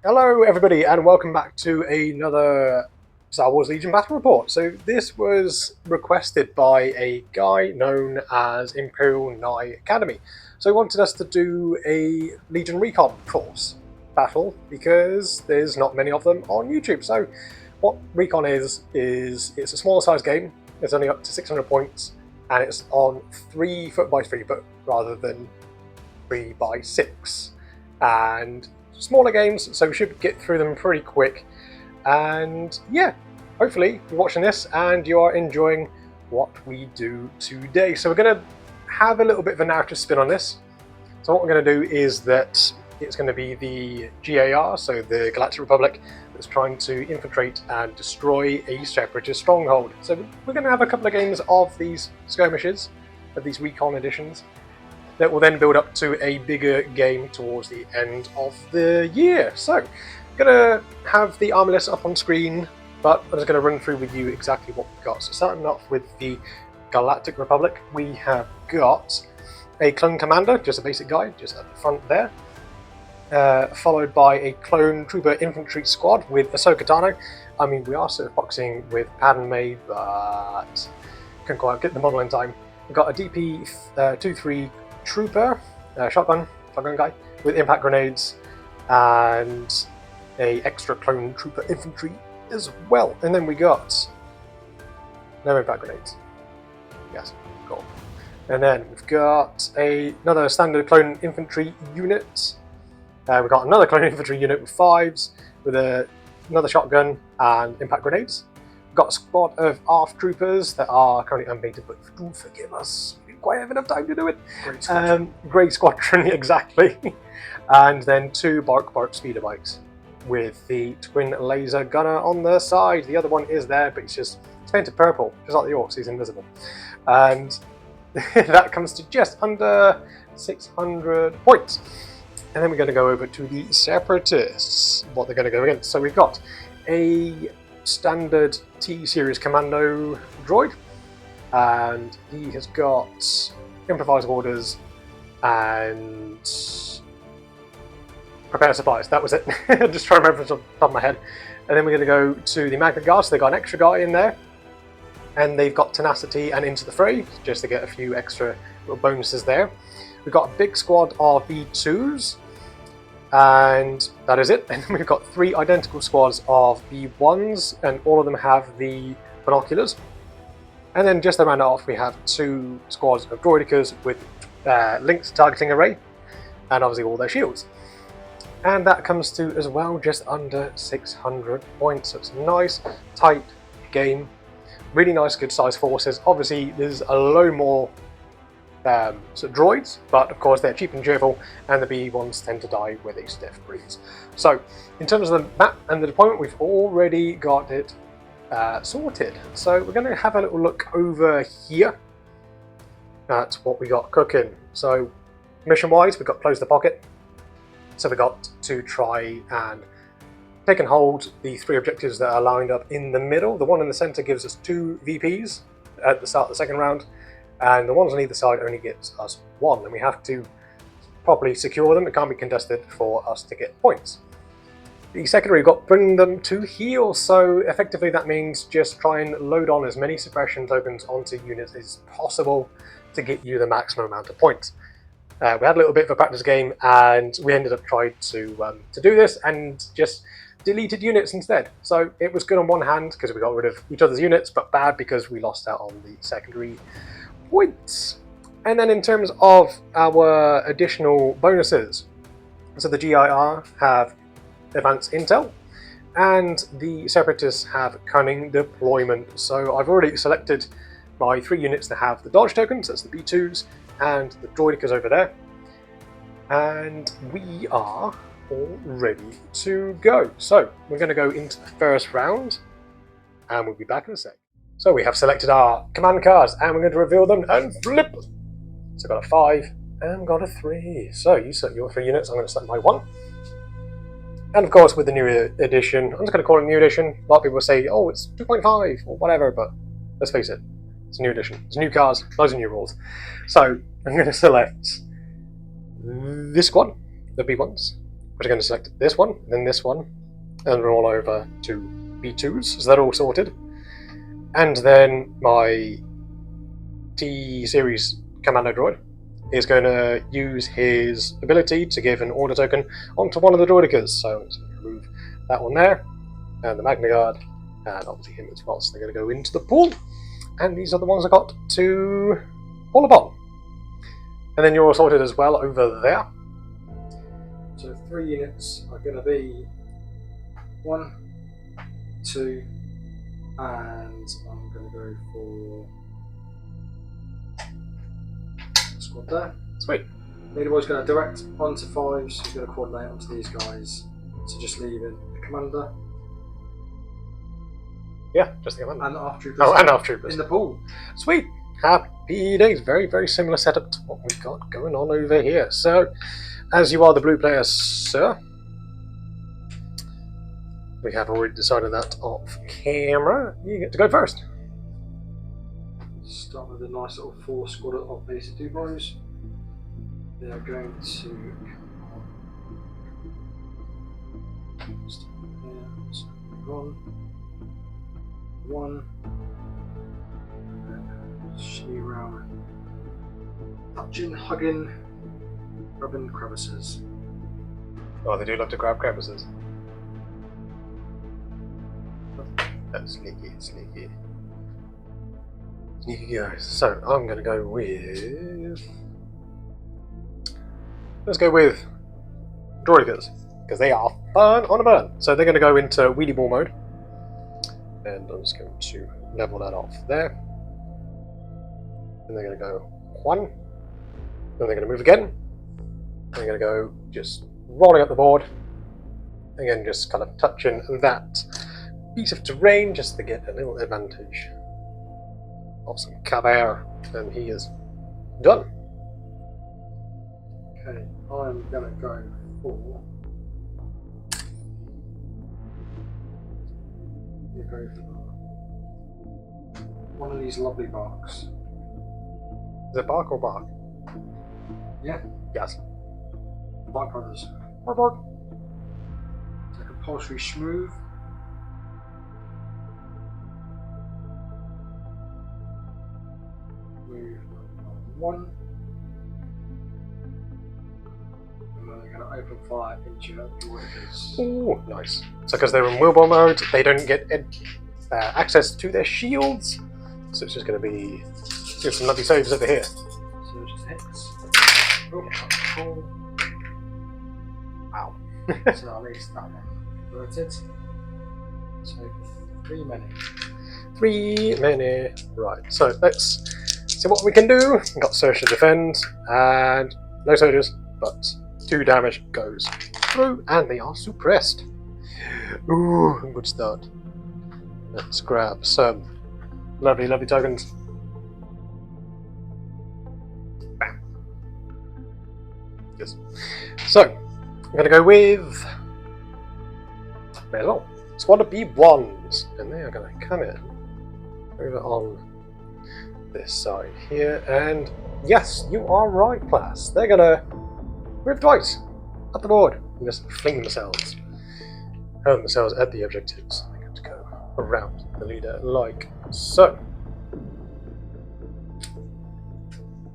Hello, everybody, and welcome back to another Star Wars Legion Battle Report. So this was requested by a guy known as Imperial Nye Academy. So he wanted us to do a Legion Recon Force battle because there's not many of them on YouTube. So what Recon is it's a smaller size game. It's only up to 600 points, and it's on 3 foot by 3 foot rather than 3 by 6. And smaller games, so we should get through them pretty quick. And yeah, hopefully you're watching this and you are enjoying what we do today. So we're going to have a little bit of a narrative spin on this. So what we're going to do is that it's going to be the GAR, so the Galactic Republic, that's trying to infiltrate and destroy a separatist stronghold. So we're going to have a couple of games of these skirmishes, of these recon editions, that will then build up to a bigger game towards the end of the year. So, I'm going to have the army list up on screen, but I'm just going to run through with you exactly what we've got. So starting off with the Galactic Republic, we have got a clone commander, just a basic guy, just at the front there, followed by a clone trooper infantry squad with Ahsoka Tano. I mean, we are sort of boxing with Padme, but couldn't quite get the model in time. We've got a DP-23 trooper, shotgun guy with impact grenades, and a extra clone trooper infantry as well. And then we got no impact grenades. Yes, cool. And then we've got another standard clone infantry unit. We've got another clone infantry unit with 5s with another shotgun and impact grenades. We've got a squad of ARF troopers that are currently unpainted, but do forgive us. Quite have enough time to do it. Grey Squadron, exactly. And then 2 Bark speeder bikes with the twin laser gunner on the side. The other one is there, but it's painted purple, just like the Orcs. He's invisible, and that comes to just under 600 points. And then we're going to go over to the Separatists, what they're going to go against. So we've got a standard T-Series Commando droid, and he has got improvised orders and prepare supplies. That was it. Just trying to remember from the top of my head. And then we're going to go to the Magna Guard. So they've got an extra guy in there, and they've got tenacity and into the fray, just to get a few extra little bonuses there. We've got a big squad of B2s, and that is it. And then we've got 3 identical squads of B1s, and all of them have the binoculars. And then just to round it off, we have 2 squads of droidicas with linked targeting array, and obviously all their shields. And that comes to, as well, just under 600 points. So it's a nice, tight game. Really nice, good sized forces. Obviously, there's a load more sort of droids, but of course they're cheap and cheerful, and the B1s tend to die with a stiff breeze. So, in terms of the map and the deployment, we've already got it sorted. So we're going to have a little look over here at what we got cooking. So mission wise, we've got close the pocket. So we got to try and take and hold the 3 objectives that are lined up in the middle. The one in the center gives us 2 VPs at the start of the second round, and the ones on either side only gives us 1, and we have to properly secure them. It can't be contested for us to get points. The secondary, we've got bring them to heal, so effectively that means just try and load on as many suppression tokens onto units as possible to get you the maximum amount of points. We had a little bit of a practice game, and we ended up trying to do this and just deleted units instead. So it was good on one hand because we got rid of each other's units, but bad because we lost out on the secondary points. And then in terms of our additional bonuses, so the GIR have advanced intel, and the Separatists have cunning deployment. So I've already selected my 3 units to have the dodge tokens, that's the B2s, and the droidicas over there. And we are all ready to go. So we're going to go into the first round, and we'll be back in a sec. So we have selected our command cards, and we're going to reveal them and flip. So I've got a 5 and got a 3. So you select your 3 units, I'm going to select my 1. And of course, with the new edition, I'm just going to call it new edition. A lot of people say, oh, it's 2.5 or whatever, but let's face it, it's a new edition. It's new cars, loads of new rules. So I'm going to select this squad, the B1s, We're going to select this one, then this one, and roll over to B2s, so they're all sorted. And then my T-Series Commando droid is going to use his ability to give an order token onto one of the droidicas. So I'm just going to remove that one there, and the Magna Guard, and obviously him as well. So they're going to go into the pool, and these are the ones I got to pull upon. And then you're all sorted as well over there. So 3 units are going to be 1, 2, and I'm going to go for squad there. Sweet. Leaderboy's going to direct onto 5s, so he's going to coordinate onto these guys. So just leaving the commander. Yeah, just the commander. And the ARF troopers. Oh, and ARF troopers. In the pool. Sweet. Happy days. Very, very similar setup to what we've got going on over here. So, as you are the blue player, sir, we have already decided that off camera. You get to go first. Start with a nice little 4 squad of basic 2 boys. They are going to start here. So one, she around, touching, hugging, rubbing crevices. Oh, they do love to grab crevices. That's sneaky, sneaky. Sneaky guys. So I'm going to go with. Let's go with droidicas, because they are fun on a burn. So they're going to go into wheelie ball mode, and I'm just going to level that off there. And they're going to go 1. Then they're going to move again. They're going to go just rolling up the board. Again, just kind of touching that piece of terrain just to get a little advantage of some cover, and he is done. Okay, I'm gonna go for one of these lovely barks. Is it bark or bark? Yeah, Yes. Bark Brothers. Bark, bark. It's a compulsory smooth. Move 1. And then they're going to open fire into your droidicas. Ooh, nice. So because they're in wheelball mode, they don't get access to their shields. So it's just going to be some lovely saves over here. So just hits. Oh. Wow. So at least that one converted. So 3 many. 3 many. Right, so let's see what we can do. We've got Search and Defend, and no soldiers, but 2 damage goes through, and they are suppressed. Ooh, good start. Let's grab some lovely, lovely tokens. Bam. Yes. So, I'm going to go with well, squad of B1s, and they are going to come in over on this side here, and yes, you are right, class. They're going to move twice up the board and just fling themselves, hurl themselves at the objectives. They're going to go around the leader like so.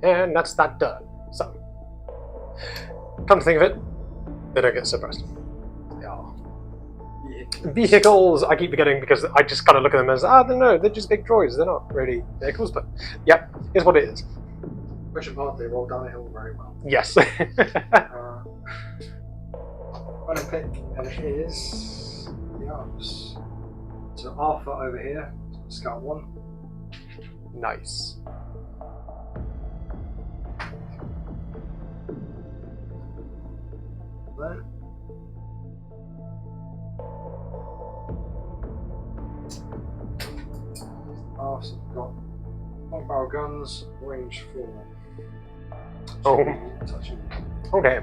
And that's that done. So, come to think of it, they don't get suppressed. They are vehicles. I keep forgetting because I just kind of look at them as, no, they're just big droids. They're not really vehicles, but yep, here's what it is. Mission part, they roll down the hill very well. Yes. When I pick, and it is the arms. So Arthur over here, Scout 1. Nice. Then Arthur's got 1 barrel guns, range 4. Oh. Touching. Okay.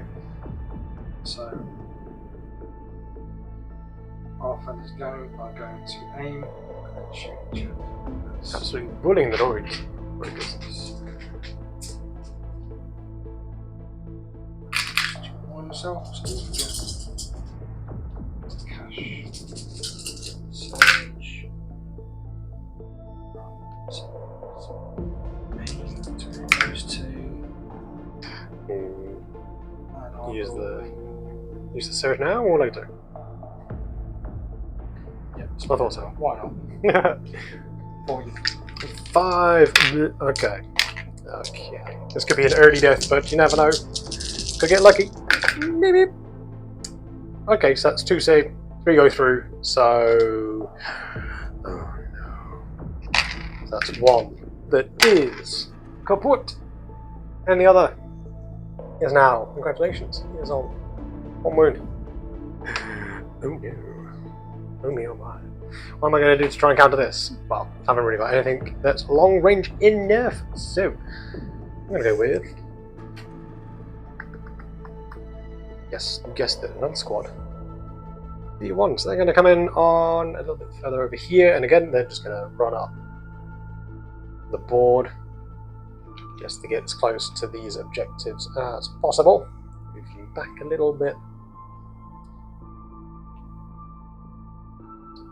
So Arthur is going to aim and then shoot. Absolutely bullying the droids. On yourself, so don't forget. use the surge now or later? Yeah, That's what I thought so. Why not? 5. Okay. Okay. This could be an early death, but you never know. Could get lucky. Maybe. Okay, so that's 2 save, 3 go through. So. Oh no. That's 1 that is kaput. And the other is now. Congratulations. He is on 1 wound. Oh no. Oh me, oh my. What am I going to do to try and counter this? Well, I haven't really got anything that's long range enough. So, I'm going to go with. Yes, you guessed it, another squad. B1, so they're going to come in on a little bit further over here, and again, they're just going to run up the board just to get as close to these objectives as possible. Move you back a little bit.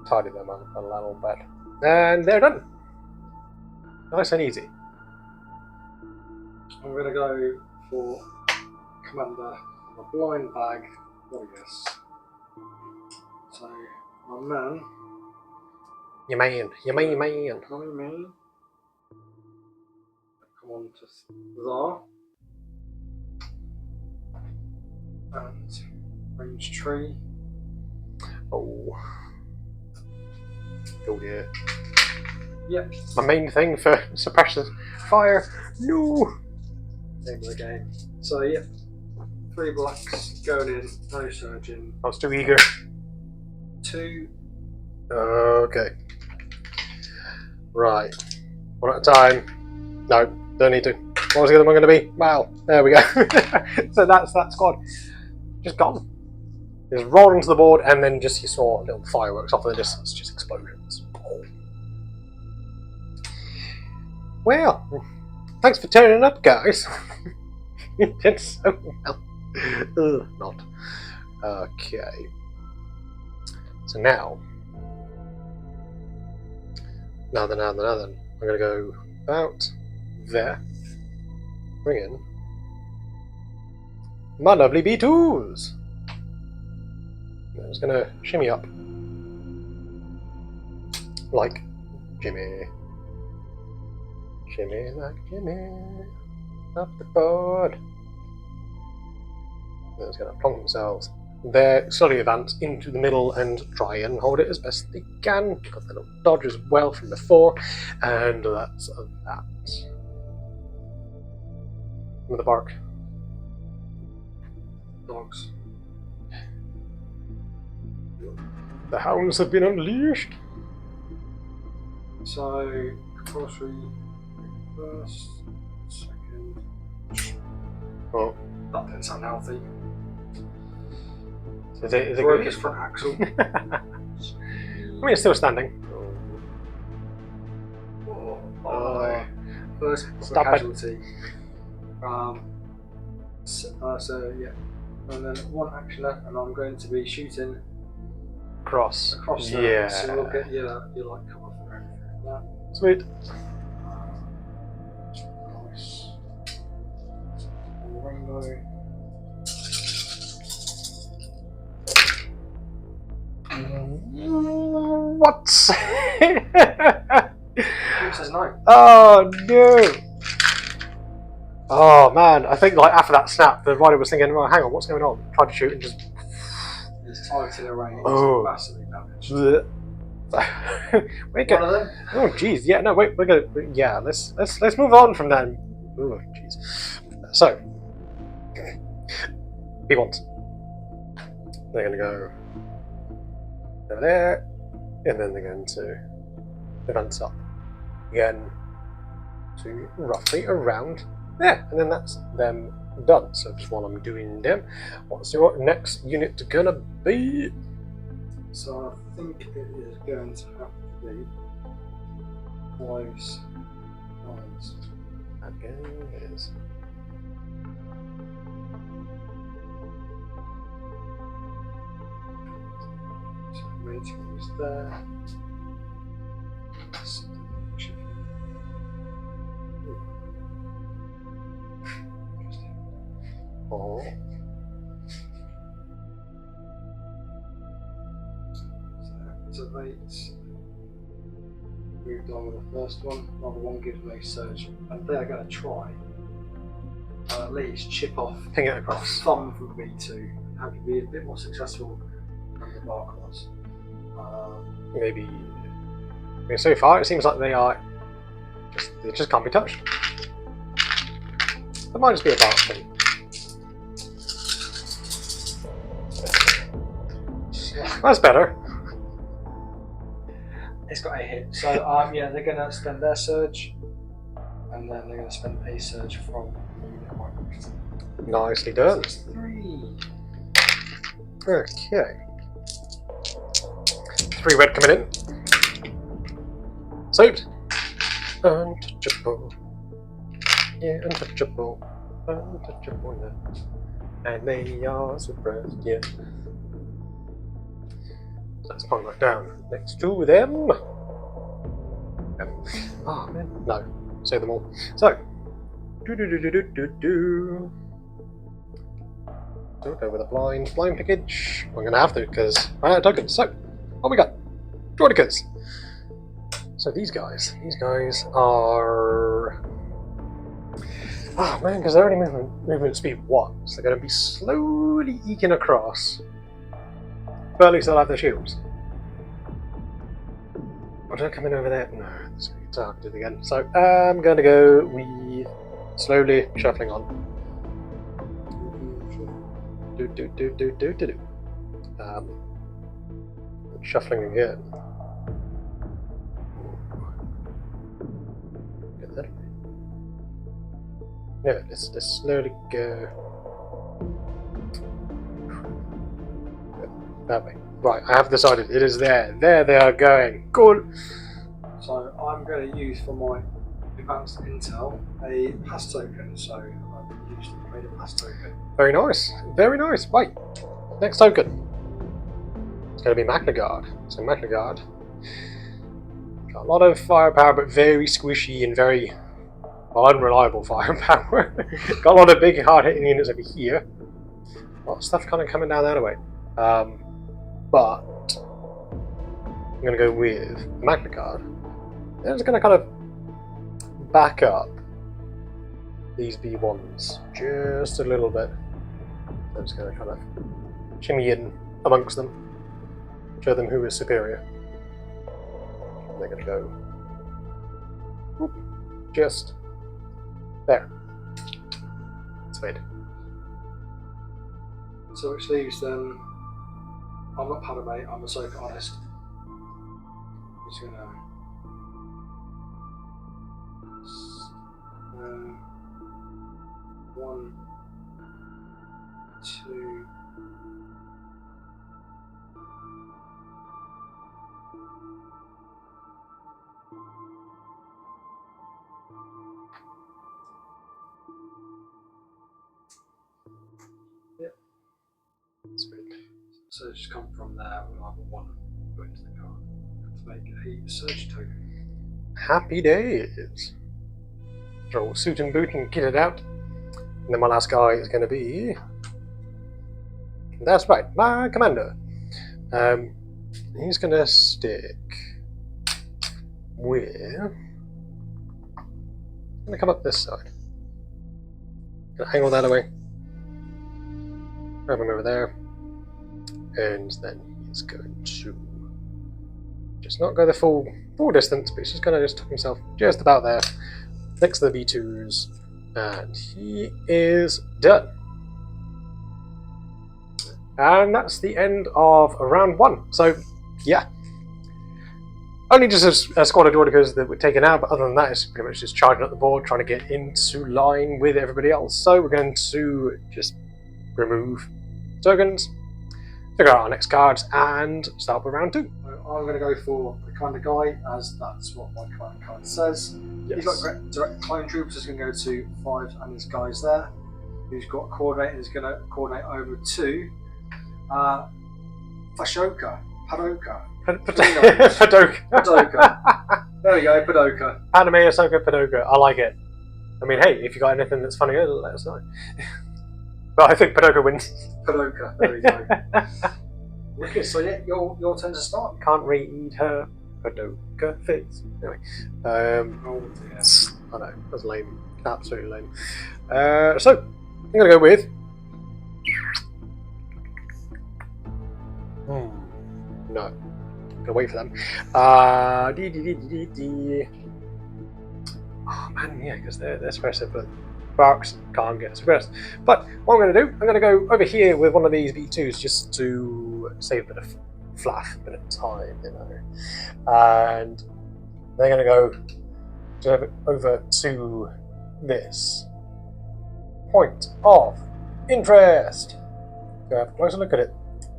Tidy them up a little bit. And they're done. Nice and easy. I'm going to go for Commander, my blind bag, what I guess. So, my man. Your man. My man. Come on to Zar. And range tree. Oh. Oh yeah. Yep. My main thing for suppressors. Fire. No. Name of the game. So, yep. 3 blacks going in, no surgeon. I was too eager. 2. Okay. Right. 1 at a time. No, don't need to. What was the other one going to be? Wow. There we go. So that's that squad. Just gone. Just rolled onto the board, and then just you saw little fireworks off in the distance, just explosions. Well, thanks for turning up, guys. You did so well. Not. Okay. So now then, I'm going to go about there. Bring in my lovely B2s. I'm just going to shimmy up like Jimmy. Shimmy like Jimmy. Up the board. They're just going to plonk themselves there, slowly advance into the middle and try and hold it as best they can. Got the little dodge as well from before, and that's that. With the bark. Dogs. The hounds have been unleashed. So, compulsory first, second. Oh. That didn't sound healthy. Is it Broke good? his front axle. I mean, it's still standing. First Stop casualty. So yeah, and then 1 actioner, and I'm going to be shooting Across. across Yeah. there. So we'll get your like cover for everything like that. Sweet. Nice. And rainbow. What? It says no. Oh no! Oh man, I think like after that snap, the rider was thinking, "Oh, hang on, what's going on?" Tried to shoot and just. It's targeted array. It's Oh. massively damaged. Wait, One of them. oh jeez, yeah, no, wait, we're gonna, yeah, let's move on from that. Oh jeez. So, B1s. They're gonna go over there, and then they're going to advance up again to roughly around there, and then that's them done. So just while I'm doing them, what's your next unit gonna be? So I think it is going to have to be close lines. Again, is. So rating is there. Oh. activate. Moved on with the first one. Number one gives me surge, and they're going to try at least chip off Ping it a across. thumb from B2 and have to be a bit more successful than the Bark was. Maybe. I mean, so far it seems like they are. They just can't be touched. That might just be a Bark thing. That's better. It's got a hit. So yeah, they're going to spend their surge, and then they're going to spend a surge from unit 1. Nicely So done. it's 3. Okay. 3 red coming in. Saved. Untouchable. Yeah, untouchable. Untouchable now. And they are suppressed, yeah. So let's point right down next to them. Oh man, no. Save them all. So, don't go with a blind pickage. I'm gonna have to because I had tokens. So, what we got? Droidicas. So these guys are. Oh man, because they're only movement speed 1, so they're going to be slowly eking across. But at least they'll have their shields. Oh, don't come in over there. No, it's going to be targeted again. So I'm going to go with slowly shuffling on. Shuffling again. Get that. Yeah, let's slowly go that way. Right, I have decided it is there. There they are going. Cool. So I'm going to use for my advanced intel a pass token. So I've used and made a pass token. Very nice. Very nice. Right. Next token. It's going to be Magnagard. So Magnagard got a lot of firepower, but very squishy and very unreliable firepower. Got a lot of big, hard-hitting units over here. A lot of stuff kind of coming down that way. But I'm going to go with Magnagard. And it's going to kind of back up these B1s just a little bit. I'm just going to kind of shimmy in amongst them. Show them who is superior. And they're going to go whoop, just there. It's made. So which leaves them. I'm not Padme, I'm Ahsoka honest. I'm just gonna. 1, 2. Yep. Sweet. So just come from there with either 1 put into the card to make a surge token. Happy days. Throw suit and boot and get it out. And then my last guy is going to be. That's right, my commander. He's going to stick with. I'm going to come up this side. Going to hang all that away. Grab him over there. And then he's going to just not go the full distance, but he's just going to just tuck himself just about there, next to the B2s, and he is done. And that's the end of round 1. So, yeah. Only just a squad of Droidicas that were taken out, but other than that, it's pretty much just charging up the board, trying to get into line with everybody else. So we're going to just remove tokens, figure out our next cards, and start with round 2. So I'm going to go for the kind of guy, as that's what my card says. Yes. He's got direct clone troops, he's going to go to 5 and his guys there. Who's got coordinate, is going to coordinate over to Padoka. Padoka. There we go, Padoka. Padme, Ahsoka, Padoka. I like it. I mean, hey, if you got anything that's funnier, let us know. But I think Padoka wins. Padoka, there we go. Wicked. So yeah, your turn to start. Can't read her poker face. Anyway, Oh dear. I know, that's lame. Absolutely lame. So, I'm going to go with... No. I'm going to wait for them. Oh man, yeah, because they're suppressive, but Barks can't get suppressed. But what I'm going to do, I'm going to go over here with one of these V2s just to save a bit of fluff, a bit of time, you know. And they're going to go over to this point of interest. Go have a closer look at it.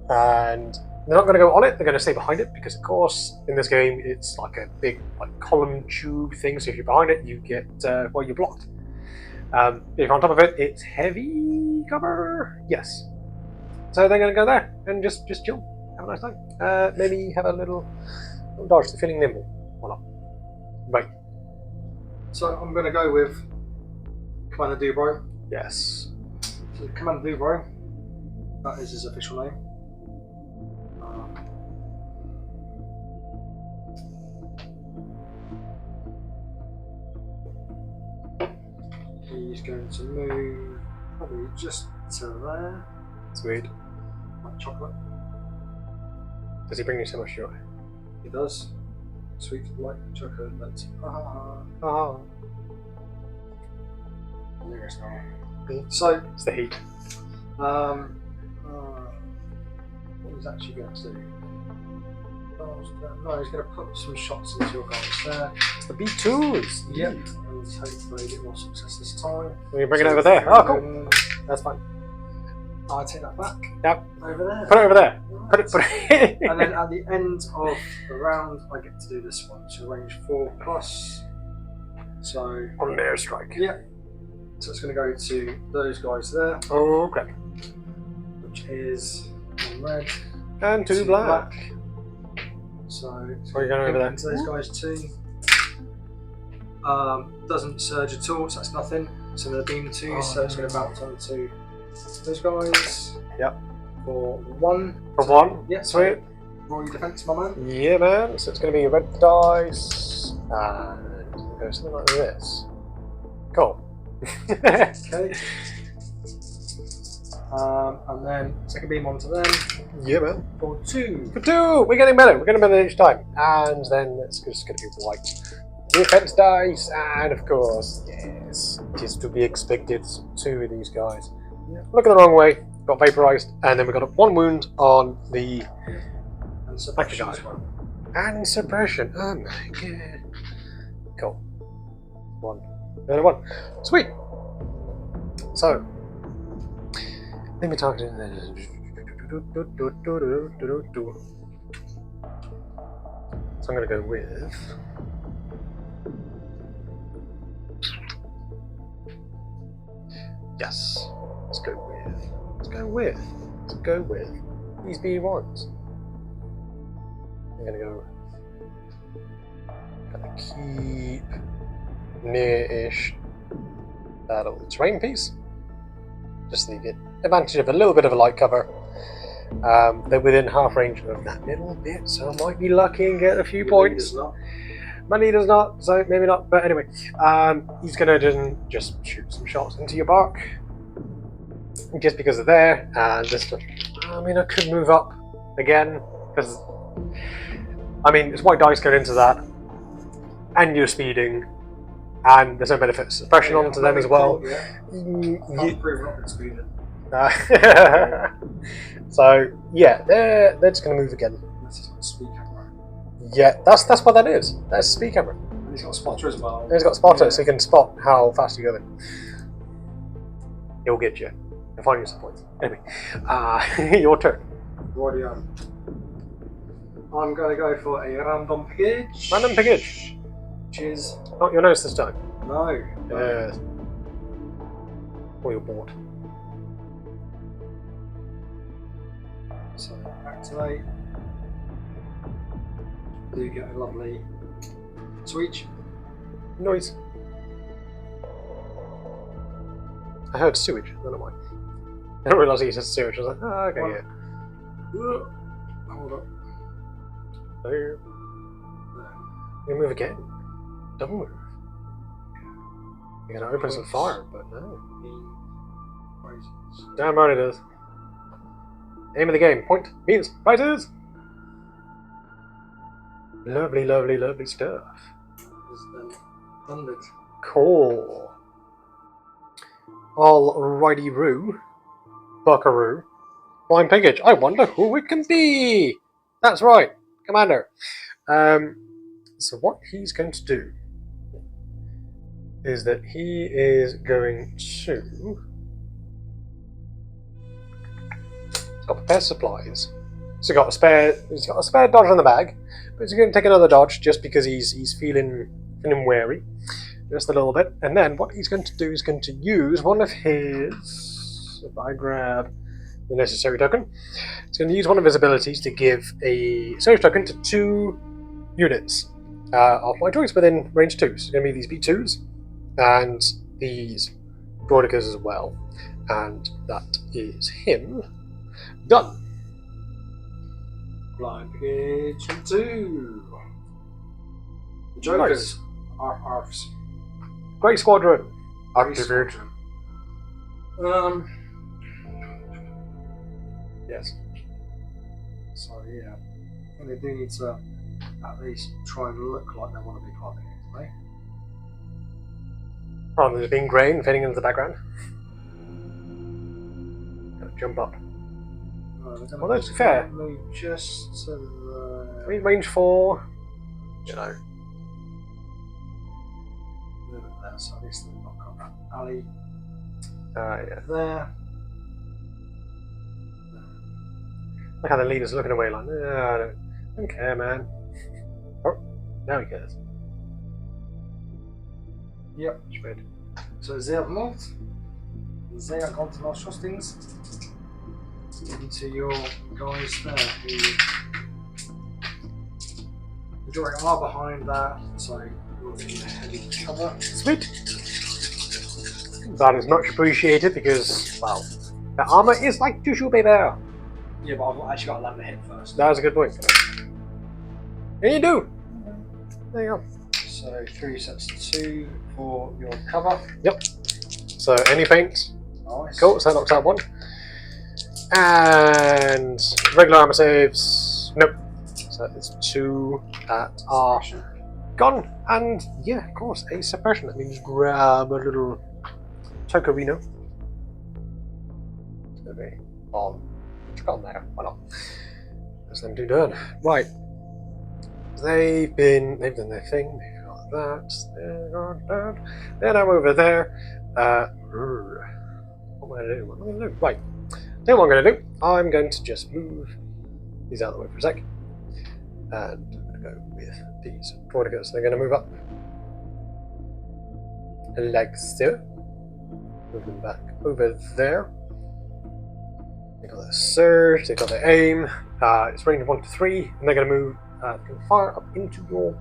And they're not going to go on it, they're going to stay behind it because, of course, in this game, it's like a big column tube thing. So if you're behind it, you get, well, you're blocked. If you're on top of it, it's heavy cover. Yes. So they're going to go there and just chill. Have a nice time. Maybe have a little dodge to feeling nimble. Or not. Right. So I'm going to go with Commander Dubro. Yes. So Commander Dubro, that is his official name. He's going to move probably just to there. Sweet. Like chocolate. Does he bring you so much joy? He does. Sweet like chocolate. That's Oh. nearest now. It's So the heat. what he's actually going to do? No, he's going to put some shots into your guys there. It's the B2s. Yep. And hopefully get more success this time. Will you bring it over there? Oh, cool. That's fine. I take that back. Yep. Over there. Put it over there. Right. Put it. And then at the end of the round, I get to do this one. So range 4+. So On an airstrike. yeah. So it's going to go to those guys there, Okay. which is one red, And two black. So Where are you going over there? into those guys too. Doesn't surge at all, so that's nothing. So they're beam 2, so it's going to bounce onto those guys. Yep. For 1. For 1? Yeah. Sweet. Roll your defense, my man. Yeah, man. So it's going to be red dice. And it goes something like this. Cool. Okay. And then second beam onto them Yeah, man. for 2. For 2! We're getting better. We're getting better each time. And then it's just going to be white. Defense dice. And of course, yes, it is to be expected. 2 of these guys. Looking the wrong way. Got vaporized. And then we got 1 wound on the And suppression Actually, as well. and suppression. Oh my god. Cool. 1. Another 1. Sweet. So, let me talk to So I'm going to go with. Yes. Let's go with these B1s. I'm going to go. Gonna keep near-ish that little terrain piece. Just so you get advantage of a little bit of a light cover. They're within half range of that middle bit, so I might be lucky and get a few points. My leader's not, so maybe not. But anyway, he's gonna just shoot some shots into your bark, just because they're there. And just, I mean, I could move up again because, I mean, it's white dice going into that, and you're speeding, and there's no benefit of suppression onto them as well. Can't prove we're not going to speed it. So yeah, they're just gonna move again. This is a speed camera. Yeah, that's what that is. That's a speed camera. And he's got a spotter as well. And he's got a spotter, so he can spot how fast you're going. He'll get you. He'll find you some points. Anyway, your turn. Rightio. I'm going to go for a random package. Random pickage. Which is Not your nose this time. no. Yes. Or you're bored. So activate. Do get a lovely switch. Noise. I heard sewage. I don't know why. I didn't realise he said sewage. I was like, oh, okay, One. yeah. Hold up. There. You move again. Don't move. You're gonna open some fire, but no. Damn right it is. Aim of the game. Point means fighters. Lovely, lovely, lovely stuff. Cool. Alrighty-roo. Buckaroo. Flying Piggage. I wonder who it can be. That's right. Commander. So what he's going to do is that he is going to... He's got prepared supplies. So he's got a spare dodge on the bag, but he's going to take another dodge just because he's feeling wary, just a little bit. And then what he's going to do is going to use one of his. If I grab the necessary token, he's going to use one of his abilities to give a surge token to 2 units of my choice within range 2. So it's going to be these B2s and these Droidicas as well, and that is him. Done. Flying Piggage 2. The Jokers are ARFs. Great Squadron. Great Squadron. Yes. So yeah, I think they do need to at least try and look like they want to be part of it today. Rather than being grey and fading into the background. Gotta jump up. Well, that's fair. Move just to the... I mean, range 4. You know. Move it there, so at least they've not got that alley Yeah. there. Look how the leader's looking away like, I don't care, man. Oh, now he cares. Yep. Spread. So sehr moved. Sehr kommt noch Schustings. Into your guys there who the Droid are behind that, so you're getting a heavy cover. Sweet. That is much appreciated because, well, the armor is like tissue, baby. Yeah, but I've actually got to land the hit first. That was a good point. And you do. There you go. So 3 sets of 2 for your cover. Yep. So any paint. Nice. Cool. So that knocks out 1. And regular armor saves. Nope. So it's 2 that are gone. And yeah, of course, a suppression. That means grab a little Tokorino. It's going to be on. On there. Why not? That's them 2 done. Right. They've done their thing. They've got that. They've got that. Then I'm over there. What am I going to do? Right. Then what I'm going to do, I'm going to just move these out of the way for a sec. And I'm going to go with these Droidicas. They're going to move up. Like so. Move them back over there. They got their surge, they got their aim. It's range 1 to 3, and they're going to move, they can fire up into your.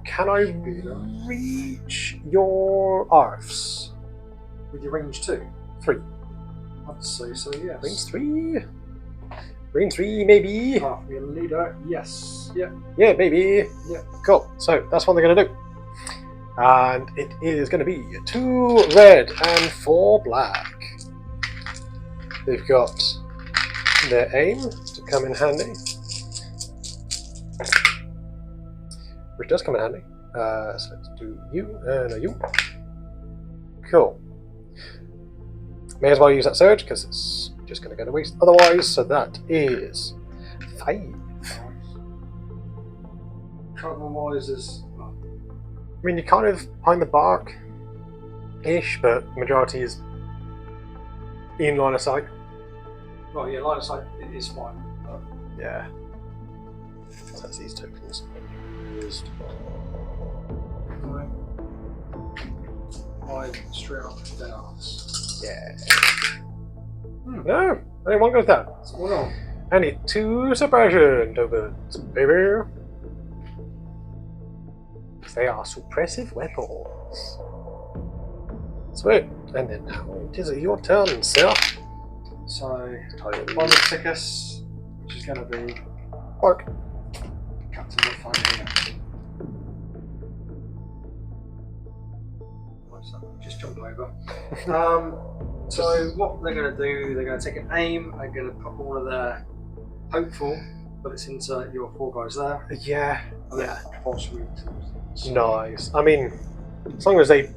Can I reach your ARFs? With your range 2? 3. I'd say so, yes. Range 3? Range 3, maybe? Half your leader, yes. Yep. Yeah, maybe. Yep. Cool, so that's what they're going to do. And it is going to be 2 red and 4 black. They've got their aim to come in handy. Which does come in handy. So let's do you and a you. Cool. May as well use that surge because it's just going to go to waste otherwise. So that is 5. Cover-wise is... I mean, you're kind of behind the bark-ish, but the majority is in line of sight. Well, yeah, line of sight is fine. Yeah. So that's these tokens. Used. I straight up deaths. Yeah. No, only 1 goes down. Well, no. I need 2 suppression tokens, baby. They are suppressive weapons. Sweet. And then now it is your turn, sir. So one Tickus, which is going to be Work. Captain Woodfire here. What's that? Just jump over. So what they're going to do, they're going to take an aim, they're going to put all of their hopeful bullets into your 4 guys there. Yeah. And then compulsory tools. Nice. I mean, as long as they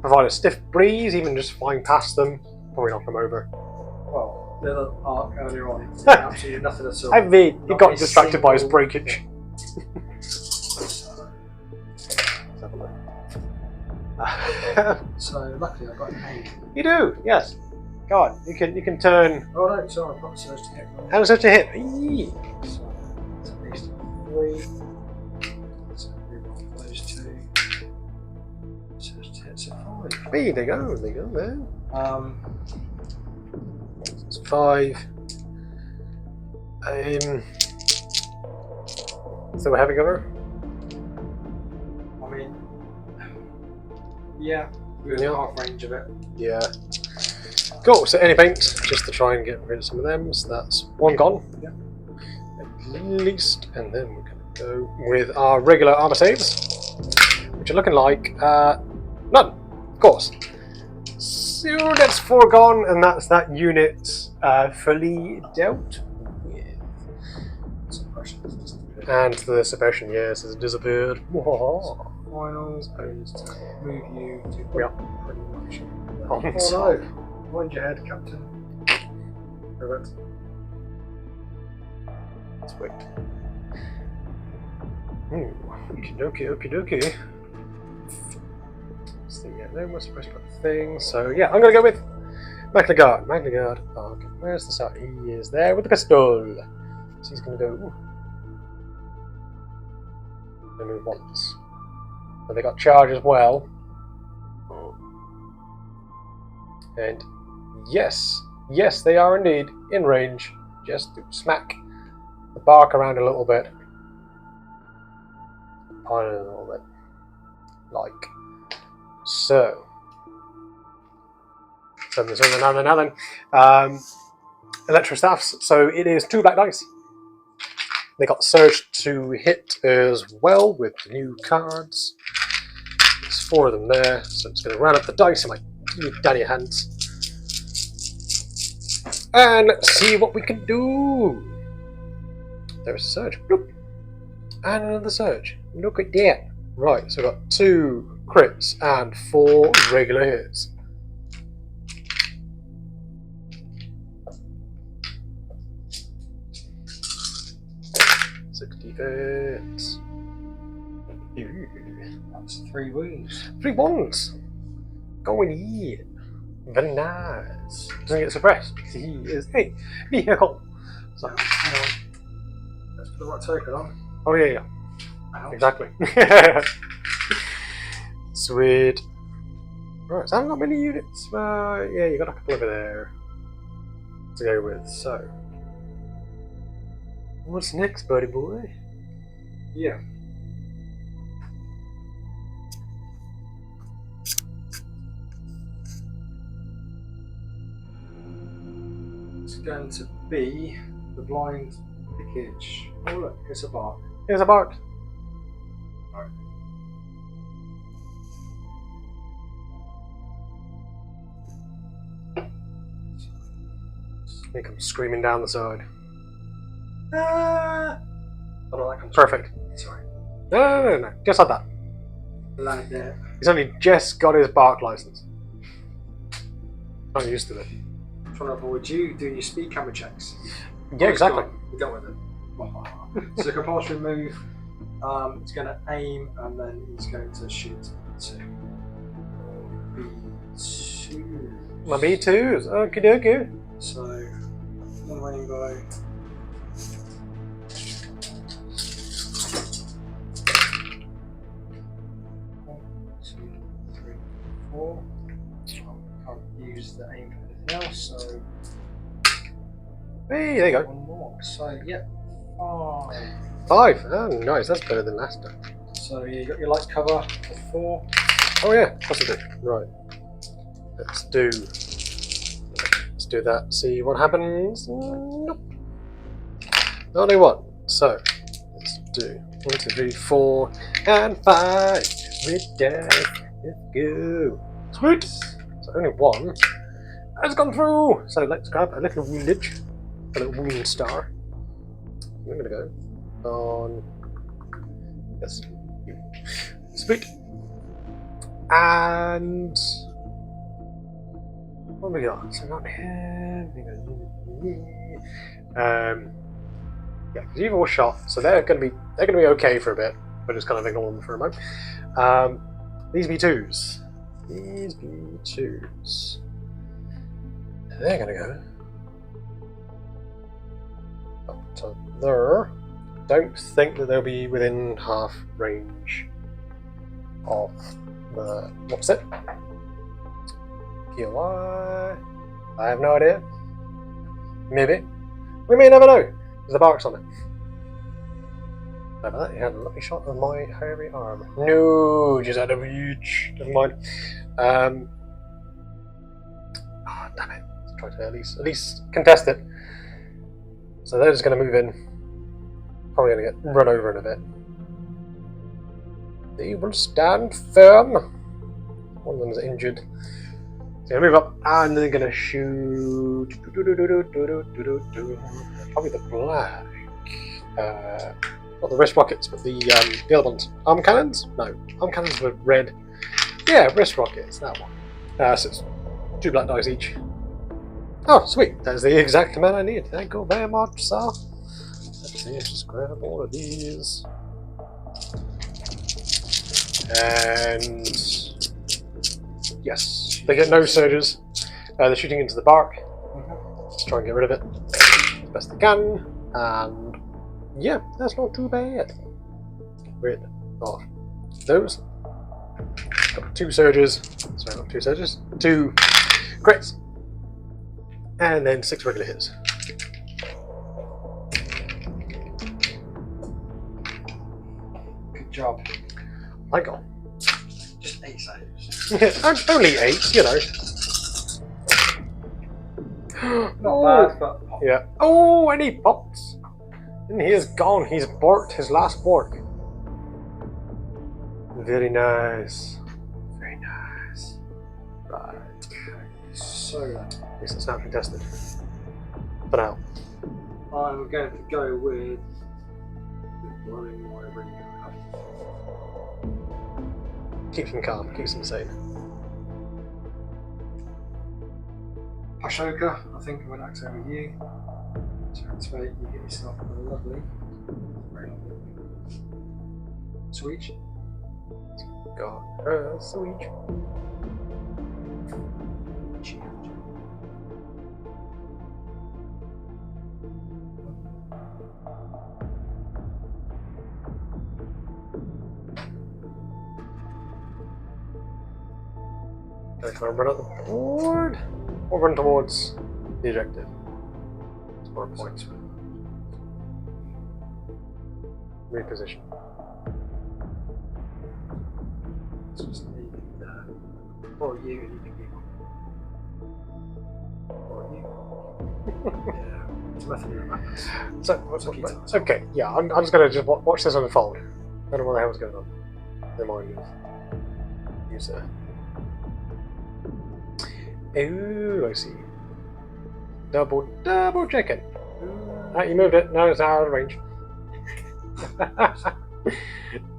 provide a stiff breeze, even just flying past them, probably knock them over. Well, the other arc earlier on, it's absolutely nothing at all. I mean, he Not got a distracted by his single- breakage. So luckily I got an aim. You do, yes. Go on, you can turn. Oh no, sorry, I've got surge to hit. How does such a hit? Eee. So it's at least 3. So we roll those 2. Surge to hit, so 5. Hey, there you go, there. It's 5. So we're having over? I mean, yeah, we're Yeah. half range of it. Yeah. Cool, so any paints, just to try and get rid of some of them. So that's 1 gone. Yeah. At least. And then we're going to go with our regular armor saves, which are looking like none, of course. So that's 4 gone, and that's that unit fully dealt with. Suppression has disappeared. And the suppression, yes, has disappeared. Final is to move you to Yeah. pretty much. On Oh top. no! Mind your head, Captain. Perfect. Sweet. Ooh, okie dokie. So yeah, no more suppressed by the thing. So yeah, I'm gonna go with Magnagard. Okay, where's the start? He is there with the pistol. So he's gonna go. Ooh. Gonna move once. But they got charge as well. And yes, they are indeed in range. Just to smack the bark around a little bit. Pine it a little bit. Like so. Now then. Electro staffs. So it is 2 black dice. They got surge to hit as well with the new cards. There's 4 of them there, so I'm just going to round up the dice in my daddy hands and see what we can do. There's a surge. Bloop. And another surge. Look at that. Right, so we've got 2 crits and 4 regular hits. Defense. That's 3 wounds. 3 ones. Going in. Very nice. Doesn't get suppressed. He is a vehicle. So, Hang on. Let's put the right token on. oh yeah. Ow. Exactly. Sweet. Right, so I haven't got many units. Yeah, you got a couple over there to go with. So, what's next, buddy boy? Yeah. It's going to be the blind pickage. Oh look, it's a bark. Here's a bark. Right. He comes screaming down the side. Ah! Oh, no, that comes Perfect. Sorry. No. Just like that. Land there. He's only just got his bark license. I'm used to it. I'm trying to avoid you doing your speed camera checks. Yeah, exactly. We're done with it. So compulsory move. It's going to aim and then he's going to shoot to B2. My B2s. Okie dokie. So one rainbow. One, two, three, 4. Can't use the aim for anything else, so Hey, there you go. 1 more. So yeah, 5. 5. Oh, nice. That's better than last time. So you got your light cover for 4. Oh yeah, possibly. Right. Let's do Let's do that. See what happens. Nope. Only one. So let's do 1, 2, 3, 4, and 5. With death. Let's go. Sweet. So only one has gone through. So let's grab a little woundage, a little wound star. I'm gonna go on. Yes. Sweet. And what have we got? So not here. Yeah, because you've all shot, so they're gonna be okay for a bit. We're just kind of ignore them for a moment. These B2s. They're gonna go up to there. Don't think that they'll be within half range of the what's it? POI. I have no idea. Maybe. We may never know. There's the barks on it. Remember that? You had a lucky shot of my hairy arm. No, just out of reach. Never mind. Oh, damn it. Let's try to at least contest it. So they're just going to move in. Probably going to get run over in a bit. They will stand firm. One of them is injured. So they're going to move up and they're going to shoot. Probably the black. Not the wrist rockets, but the other ones. Arm cannons? No. Arm cannons were red. Yeah, wrist rockets, that one. So it's 2 black dice each. Oh, sweet. That's the exact amount I need. Thank you very much, sir. Let's see, let's just grab all of these. And yes, they get no surges. They're shooting into the bark. Let's try and get rid of it as best they can. And yeah, that's not too bad. Rid of those. Got 2 surges. Sorry, not 2 surges. 2 crits. And then 6 regular hits. Good job. I got Just 8 saves. only 8, you know. Not bad, but yeah. Oh, and he pops. And he is gone. He's borked his last bork. Very nice. Very nice. Right. so At least it's now contested. For now. I'm going to go with blowing my ring. Keeps him calm, keeps him sane. Ashoka, I think I'm going to activate with you. To activate, you get yourself a lovely, very lovely switch. Got her sweet. Gonna try and run up the board or run towards the objective. Score points. Reposition. It's just me or you, and you can be or you. Yeah, it's a method of madness. So, okay, yeah, I'm just gonna just watch this unfold. I don't know what the hell's going on. Never mind. You, sir. Oh, I see. Double checking. Ah, you moved it. No, it's out of range.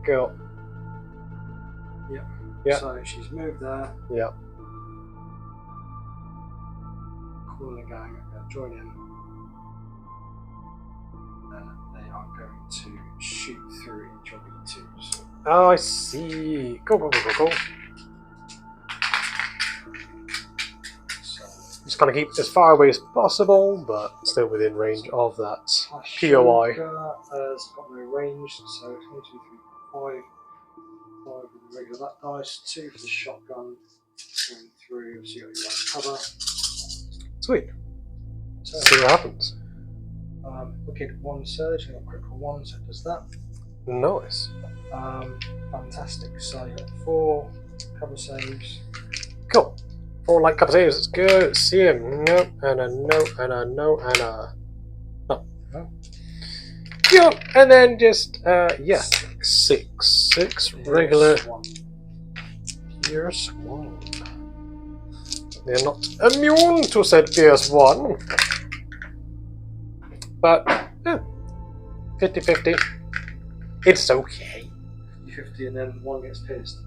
Cool. Yep. Yeah. So she's moved there. Yeah. Cool and gang are going to join in. And they are going to shoot through each of B2s. Oh, I see. Cool. Just kind of keep as far away as possible, but still within range of that POI. Has got no range, so 1, 2, 3, 4, 5. 5 with the regular that dice, 2 for the shotgun, going through, so you got your right cover. Sweet. So, See what happens. wicked 1 surge, and got critical 1, so it does that. Nice. Fantastic. So you got 4 cover saves. Cool. 4 light cup saves. Let's go. See him. No, and a no, and a no, and a no. Yeah, and then just yeah, 6 regular. PS1. They're not immune to said PS1, but 50-50. It's okay. 50 and then one gets pierced.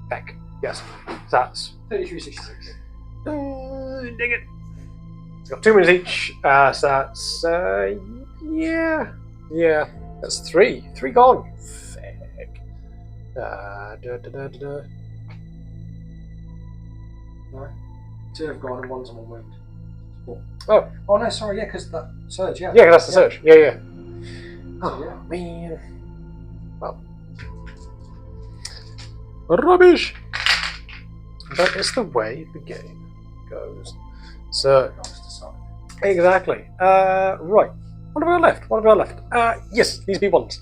Back. Yes, that's 33.66. dang it. It's got 2 minutes each. So that's yeah. That's 3 gone. Feck. No, 2 have gone and one's on 1 wound. 4. Oh no, sorry, yeah, because that surge, yeah. Yeah, that's the surge. Yeah. Oh yeah. man. Well, rubbish. But it's the way the game goes. So exactly. Right. What have I left? Yes, these be ones.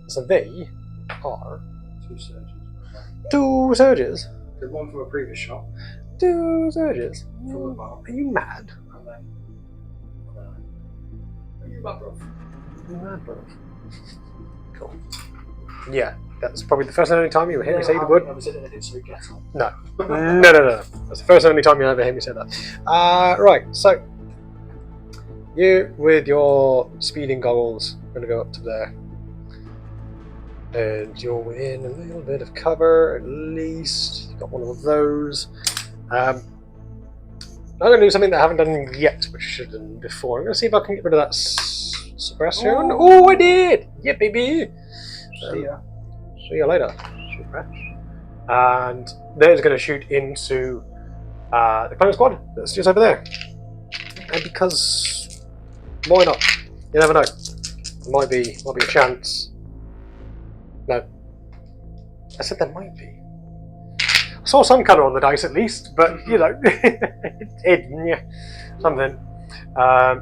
So they are 2 surges. 2 surges. The one from a previous shot. 2 surges. From above. Are you mad? And then. Are you mad, bro? You mad, bro? Cool. Yeah, that's probably the first and only time you hear me say the word. I've never said anything, so get on. No. No. That's the first and only time you ever hear me say that. Right, so you with your speeding goggles are going to go up to there. And you're within a little bit of cover, at least. You've got one of those. I'm going to do something that I haven't done yet, which I should have done before. I'm going to see if I can get rid of that suppression. Oh, I did! Yeah, baby! See you later. Suppress. And there's going to shoot into the clone squad that's just over there. And because why not? You never know. There might be a chance. No. I said there might be. I saw some colour on the dice at least, but you know, yeah, something.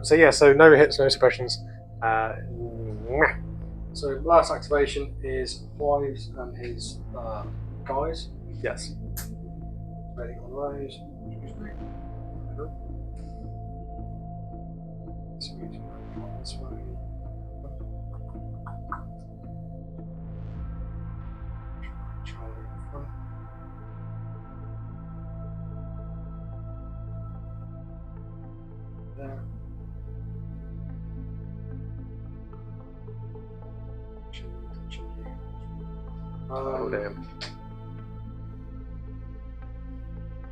So yeah, so no hits, no suppressions. So last activation is Wives and his guys. Yes. Ready on those. This way. Oh damn.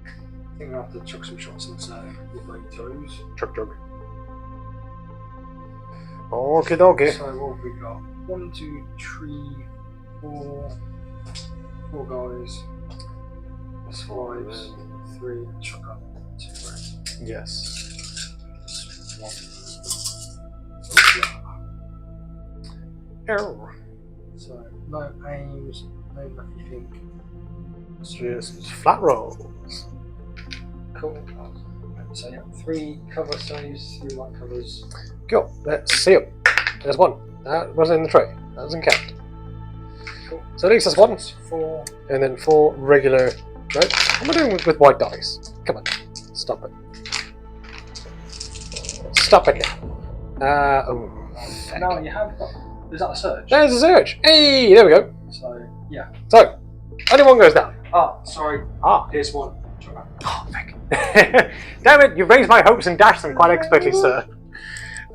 I think I have to chuck some shots into with my toes. Chug. Okie dokie. So what have we got? 1, 2, 3, 4 guys. That's 5, 3, chuck up 2 reds. Yes. 1. Error. So no aims, no nothing. Just flat rolls. Cool. So yeah, 3 cover saves, 3 light covers. Cool. Let's see them. There's 1. That wasn't in the tray. That doesn't count. Cool. So at least that's 1. 4. And then 4 regular. No, what am I doing with white dice? Come on. Stop it. Stop it now. Oh. Now you have got. Is that a surge? There's a surge. Hey, there we go. So yeah. So, only 1 goes down. Sorry. Here's 1. Chuck up. Oh, thank you. Damn it, you raised my hopes and dashed them quite expertly, sir.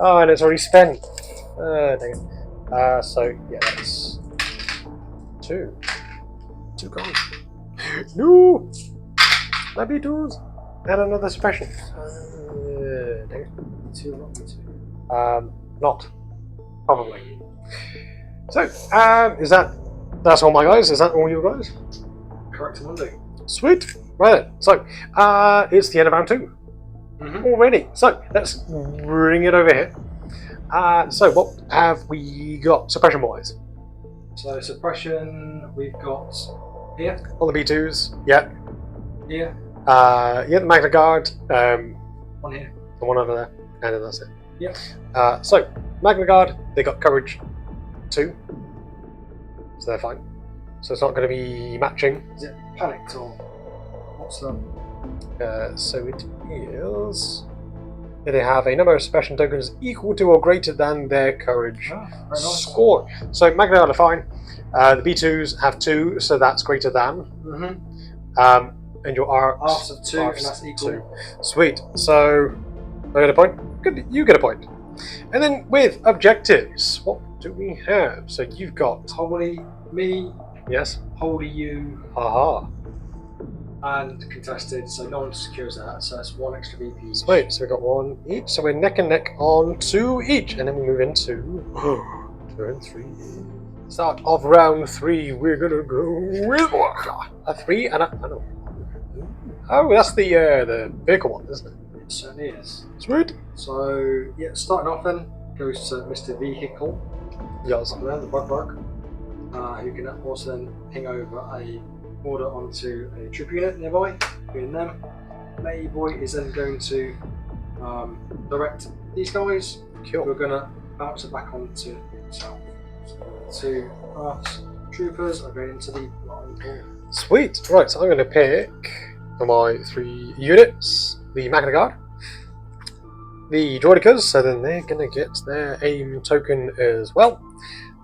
Oh, and it's already spent. Dang it. So, yeah, that's 2. 2 gone. No! That'd be 2s. And another suppression. Dang it. 2 or not 2? Not. Probably. So, that's all my guys? Is that all you guys? Correct Monday. Sweet. Right then. So, it's the end of round 2. Already. So, let's bring it over here. So, what have we got suppression wise? So, suppression, we've got here. All the B2s. Yeah. Here. Yeah, the Magna Guard. 1 here. The 1 over there. And then that's it. Yep. So, Magna Guard, they got courage 2. So they're fine. So it's not going to be matching. Is it panicked or What's that? So it is. They have a number of suppression tokens equal to or greater than their courage Ah, very nice. score. So Magna are fine. The B2s have 2, so that's greater than. Mm-hmm. And your arcs. Arcs of 2, and arcs that's equal. 2. Sweet. So I get a point. Good. You get a point. And then with objectives, what do we have? So you've got Wholly me, yes. wholly you, Haha. and contested, so no one secures that, so that's 1 extra VP. Sweet. So we've got 1 each. So we're neck and neck on 2 each, and then we move into turn 3. Start of round 3. We're gonna go with a 3 and a. Oh, that's the vehicle one, isn't it? It certainly is. Sweet. So yeah, starting off then goes to Mr. Vehicle. Yes. Up there, the bug, who can also then ping over a order onto a troop unit nearby, between them. Lady Boy is then going to direct these guys. Cool. We're going to bounce it back onto itself. So the 2 troopers are going into the blind hall. Sweet. Right, so I'm going to pick for my 3 units the Magna Guard, the Droidicas, so then they're going to get their aim token as well.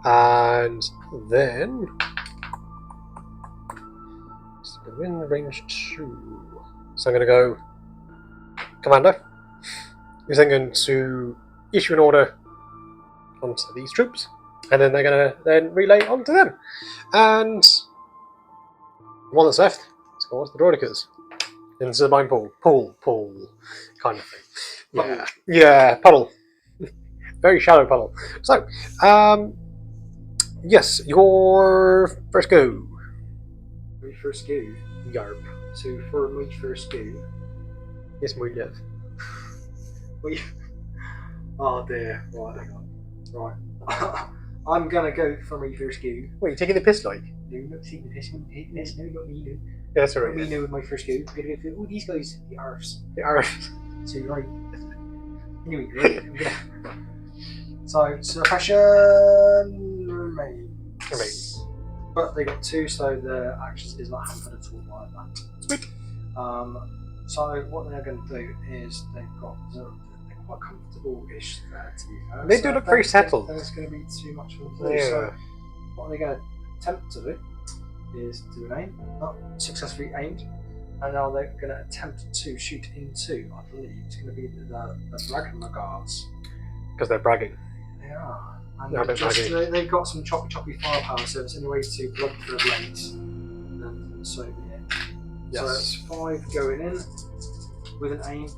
And then we're in range 2. So I'm going to go Commando. He's then going to issue an order onto these troops, and then they're going to then relay onto them. And the one that's left is of course the Droidicas. Into the mine pool kind of thing. Yeah, yeah, puddle. Very shallow puddle. So, yes, your first go. My first go. Yarp. So for my first go. Yes, we live. Oh dear. Right, hang on. Right. I'm gonna go for my first go. Wait, you taking the piss like? No, not taking the piss. No, not me, no. Yeah, that's alright. Not me, no, with my first go. I'm gonna go for, these guys, the arfs. The are. So, right. Anyway, right. I'm gonna... So, suppression remains. But they got 2, so the actions is not hampered at all by that. Sweet. So what they're going to do is they're quite comfortable-ish there to be fair. They do look very settled. There's going to be too much for them to do. Yeah. So what they're going to attempt to do is do an aim, not successfully aimed, and now they're going to attempt to shoot into, I believe, it's going to be the Dragon Guards. Because they're bragging. They are. And No, they've got some choppy firepower, so it's any way to blunt their blades. And so, yeah. Yes. So that's 5 going in with an aim.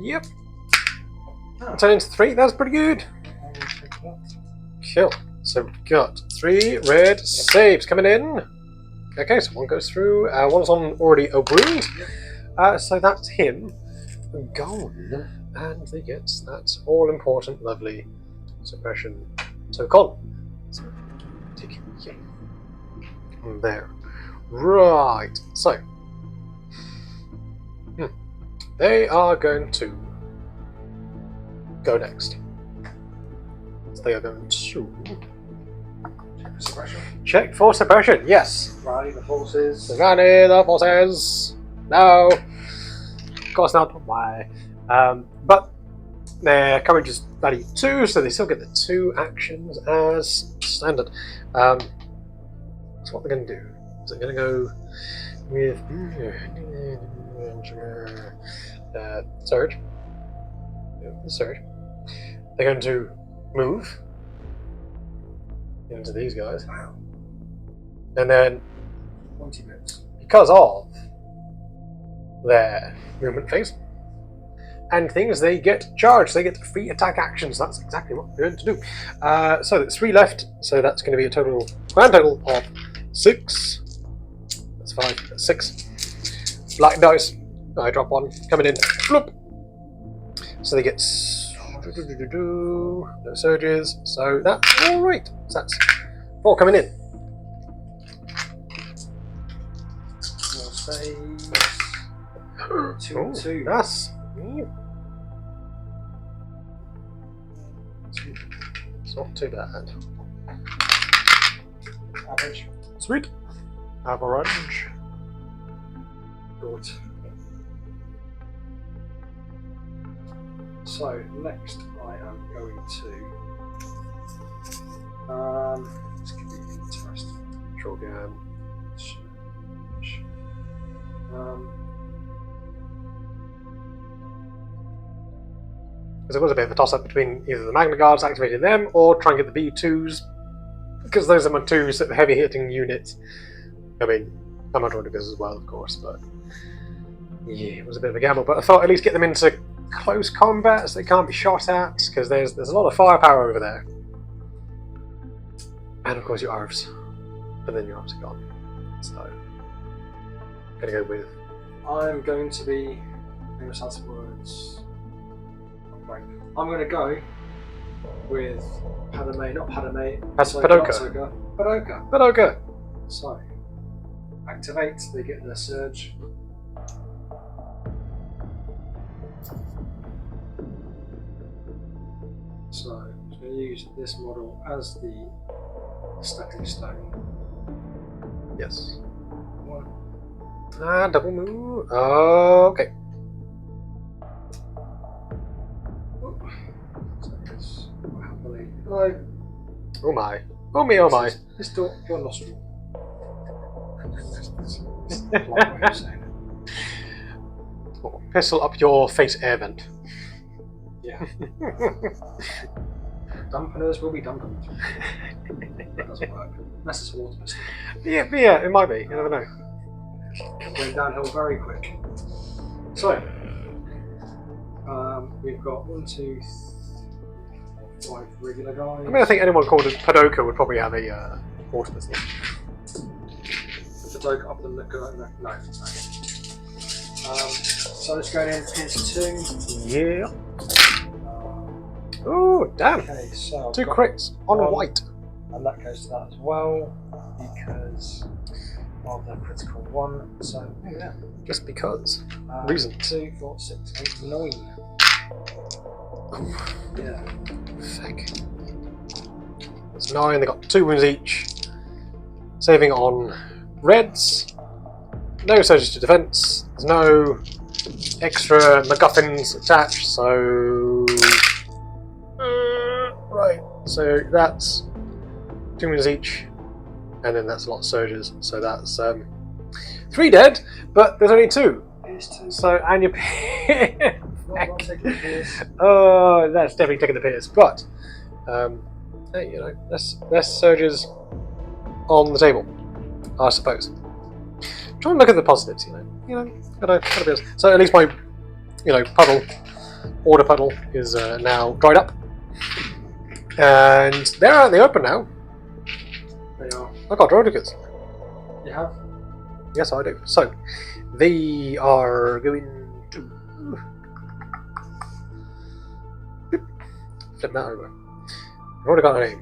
Yep. Oh. Turn into 3. That's pretty good. Cool. So we've got 3 red saves coming in. Okay, so 1 goes through. One's on already a wound. So that's him gone. And they get that all important, lovely suppression token. So take it here. And there. Right. So they are going to go next. So they are going to Suppression. check for suppression. Yes. Rally the forces. Rally the forces. No. Of course not. Why? But their courage is value 2, so they still get the 2 actions as standard. So what they're going to do is they're going to go with surge. Surge. They're going to move into these guys, and then 20 minutes. because of their movement phase and things, they get charged. They get free attack actions. That's exactly what we're going to do. So there's 3 left. So that's going to be a grand total of 6. That's 5. That's 6. Black dice. I drop 1. Coming in. Bloop. So they get no surges. So that's all right. So that's 4 coming in. More saves. 2 and 2. That's it's not too bad. Average. Sweet. Avalanche. Good. So next I am going to this could be interesting. Sure can. Because it was a bit of a toss-up between either the Magna Guards activating them or trying to get the B2s, because those are my two sort of heavy-hitting units. I mean, I'm not trying as well, of course, but yeah, it was a bit of a gamble. But I thought at least get them into close combat so they can't be shot at, because there's a lot of firepower over there. And of course your ARVs, but then your ARVs are gone. So, gonna go with. I'm going to be famous last words. Right. I'm going to go with Padme, not Padme. Padoka. Padoka. So, activate, they get their surge. So, I'm going to use this model as the stepping stone. Yes. One. Double move. Okay. Hello. Oh my. Oh me, oh my. This door, your nostril. That's a polite way of saying it. Oh, pistol up your face air vent. Yeah. Dampeners will be dampened. That doesn't work. Unless it's a water pistol. Yeah, it might be. You never know. Going downhill very quick. So, we've got 1, 2, 3, 4, 5 regular guys. I mean, I think anyone called it Padoka would probably have a water pistol. Padoka up the no. So let's go in Pierce 2. Yeah. Oh, damn. Okay, so 2 crits on white. And that goes to that as well, because of the critical 1. So, yeah. Just because. Reasons. 2, 4, 6, 8, 9. Yeah. Feck. That's 9. They got 2 wounds each. Saving on reds. No surges to defense. There's no extra MacGuffins attached, so. Right. So that's 2 wounds each. And then that's a lot of surges. So that's 3 dead, but there's only 2. So, and you Not taking the Pierce. oh, that's definitely taking the piss. But, hey, you know, less surges on the table, I suppose. Try and look at the positives, you know, gotta be honest. So at least my, order puddle is now dried up, and they're out in the open now. They are. I've got Droidicas. You have? Yes, I do. So, they are going to flip that over. They've already got a name.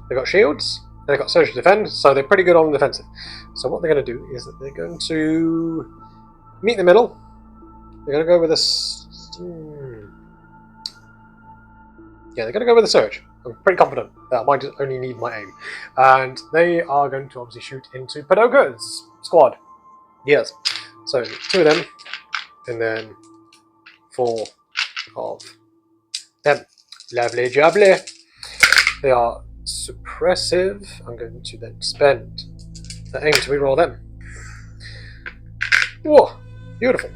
They've got shields, and they've got surge to defend, so they're pretty good on the defensive. So what they're going to do is that they're going to meet in the middle. They're going to go with a... Yeah, they're going to go with a surge. I'm pretty confident that I might just only need my aim. And they are going to obviously shoot into Padoka's squad. Yes. So, 2 of them, and then 4 of them. Lovely jubbly. They are suppressive. I'm going to then spend the aim to reroll them. Whoa! Beautiful.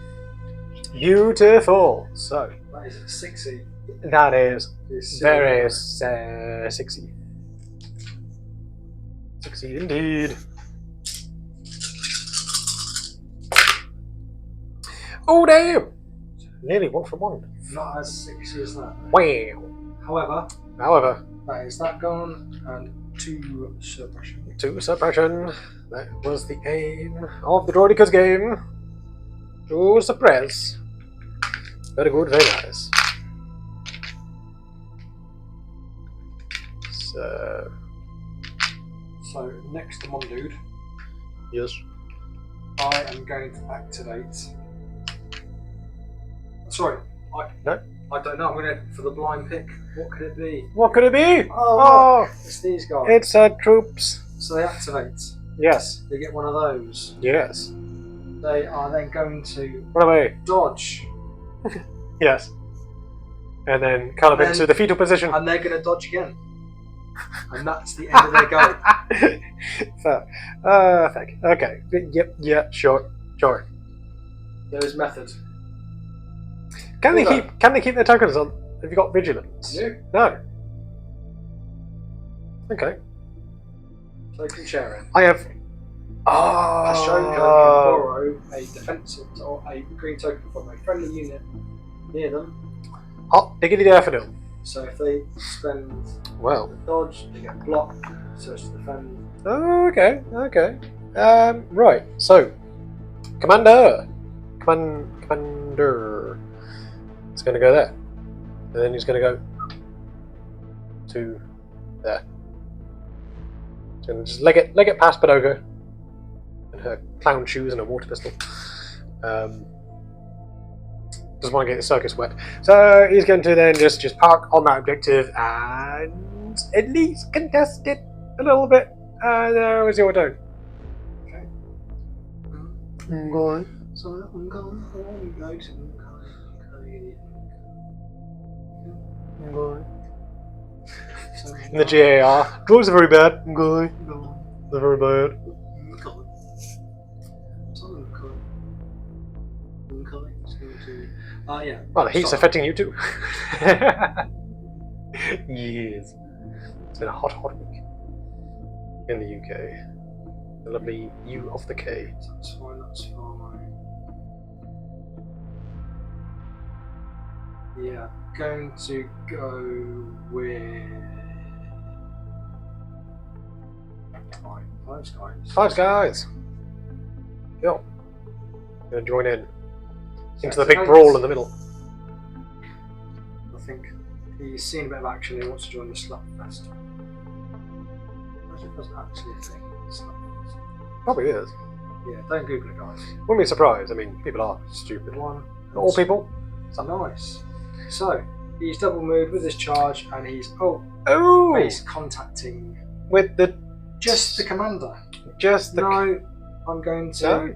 Beautiful. So, That is 6E. that is very sexy. Sexy indeed. Oh damn! Nearly 1 from 1. Not as sexy as that. Wow. However, that is that gone, and 2 suppression. 2 suppression. That was the aim of the Droidicas game. To suppress. Very good, very nice. So next to Mondude, Yes. I am going to activate. Sorry, No. I don't know. I'm going to for the blind pick. What could it be? What could it be? Oh, it's these guys. It's troops. So they activate. Yes. They get one of those. Yes. They are then going to Run away. dodge. Yes. And then kind of And into the fetal position. And they're going to dodge again. And that's the end of their go. Fair. Thank you. Okay. Yep. Yeah. Sure. Sure. There is method. Can they keep their tokens on? Have you got vigilance? No. Okay. Token sharing. I have. Ashoka can borrow a defensive or a green token from a friendly unit near them. Hot diggity daffodil. So if they spend Well. dodge, they get blocked, search to defend. Oh, okay. Okay. Right. So, commander. Commander. He's going to go there, and then he's going to go to there. He's going to just leg it past Padoga and her clown shoes and a water pistol. Doesn't want to get the circus wet, so he's going to then just park on that objective and at least contest it a little bit. There was your turn. Okay. I'm going. So I'm going to I'm going. In the GAR, drugs are very bad. I'm going. They're very bad. Yeah. Well, the heat's affecting you too. Yes. It's been a hot week in the UK. The lovely U of the K. That's fine, that's fine. Yeah, going to go with Five Guys. Five guys. Yo. Gonna join in. Into the big brawl in the middle. I think he's seen a bit of action. He wants to join the Slapfest. It doesn't actually a thing. Slapfest. Probably is. Yeah, don't Google it, guys. Wouldn't be surprised. I mean, people are stupid. One. Not all people. Some. Nice. So he's double moved with his charge, and he's he's contacting with the just the commander. Just the no. I'm going to. No.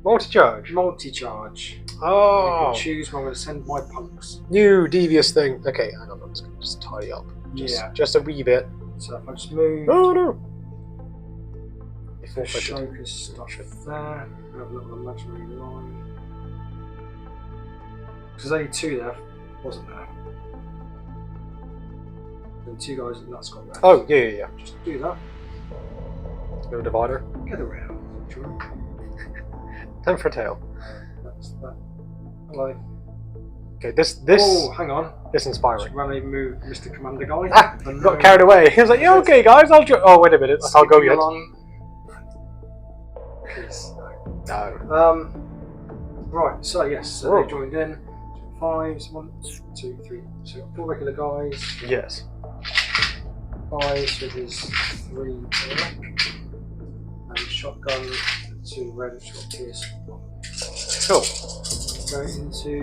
Multi-charge. Multi-charge. Oh. I can choose where I'm going to send my punks. New devious thing. Okay, hang on. I'm just going to just tidy up. Just a wee bit. So if I just move. Oh no. Ashoka stuff there. Have a little imaginary line. Because there's only two there, wasn't there? And two guys, and that's got there. Oh yeah. Just do that. No divider. Get around. Time for a tail. That's that. Hello. Okay, this. Oh, hang on. This inspiring. Just randomly move Mr. Commander guy. Ah, got carried away. He was like, "Yeah, okay, guys, I'll join." Oh, wait a minute, I can't go yet. Please, no. Right. So yes, so they joined in. Fives. 1, 2, 3. So we've got 4 regular guys. Yes. Fives with his 3 black and shotgun. 2 red, which got pierce. Cool. Go into.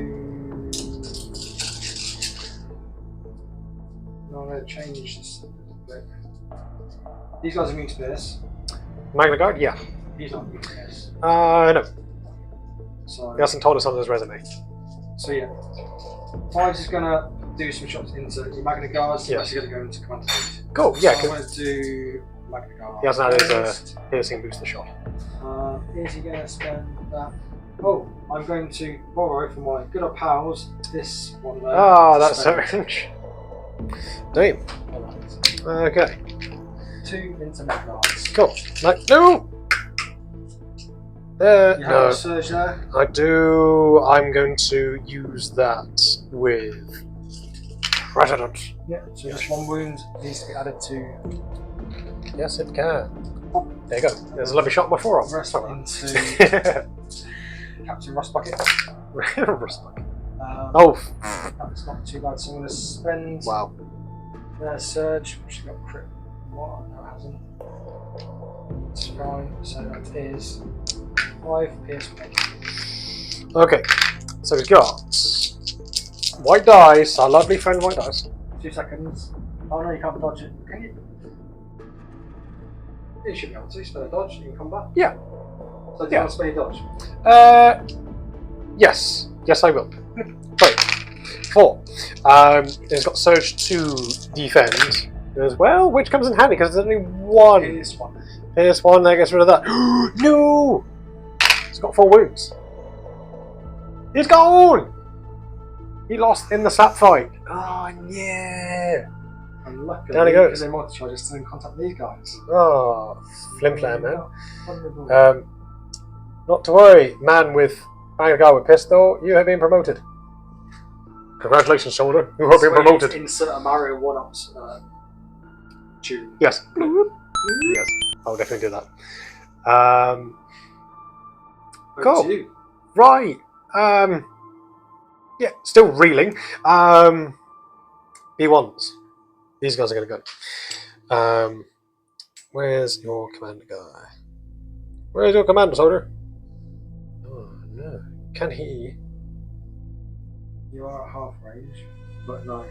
No, I'm going to change this. These guys are immune to this. Magna Guard? Yeah. He's not immune to this. No. So, he hasn't told us on his resume. So yeah. Fives is going to do some shots into your Magna Guards. Yes. He's going to go into Commander 8. Cool, yeah. So I'm going to do Magna Guard. He hasn't had his piercing booster shot. Is he going to spend that? Oh, I'm going to borrow from my good old pals this one there. Ah, that's orange. Damn. Okay. 2 into Magna Guards. Cool. No! You have no. a surge there? I do. I'm going to use that with President. Yeah, so just 1 wound needs to be added to. Yes, it can. There you go. There's a lovely shot on my forearm. Rest into Captain Rust Bucket. Rust Bucket. Oh! That's not too bad, so I'm going to spend. Wow. Surge, which has got crit. What? No, it hasn't. It's fine, so that is 5 pierce. Okay, so we've got white dice, our lovely friend white dice. 2 seconds. Oh no, you can't dodge it. Can you? You should be able to spend a dodge in combat. Yeah. So do you want to spend your dodge? Yes. Yes, I will. Sorry. 4. It's got surge to defend as well, which comes in handy because there's only one. Here's one. Here's one that gets rid of that. No! It's got 4 wounds. He's gone! He lost in the sap fight. Oh, yeah. And luckily, Down he goes. because they're multi-charge, still in contact with these guys. Oh, flim flam, man. Vulnerable. Not to worry, man with a guy with pistol, you have been promoted. Congratulations, soldier. You have been promoted. Insert a Mario 1-ups tune. Yes. Yes. I'll definitely do that. Cool. To you. Right. Yeah, still reeling. B1s. These guys are going to go. Where's your commander guy? Where's your commander, soldier? Oh, no. Can he? You are at half range, but no.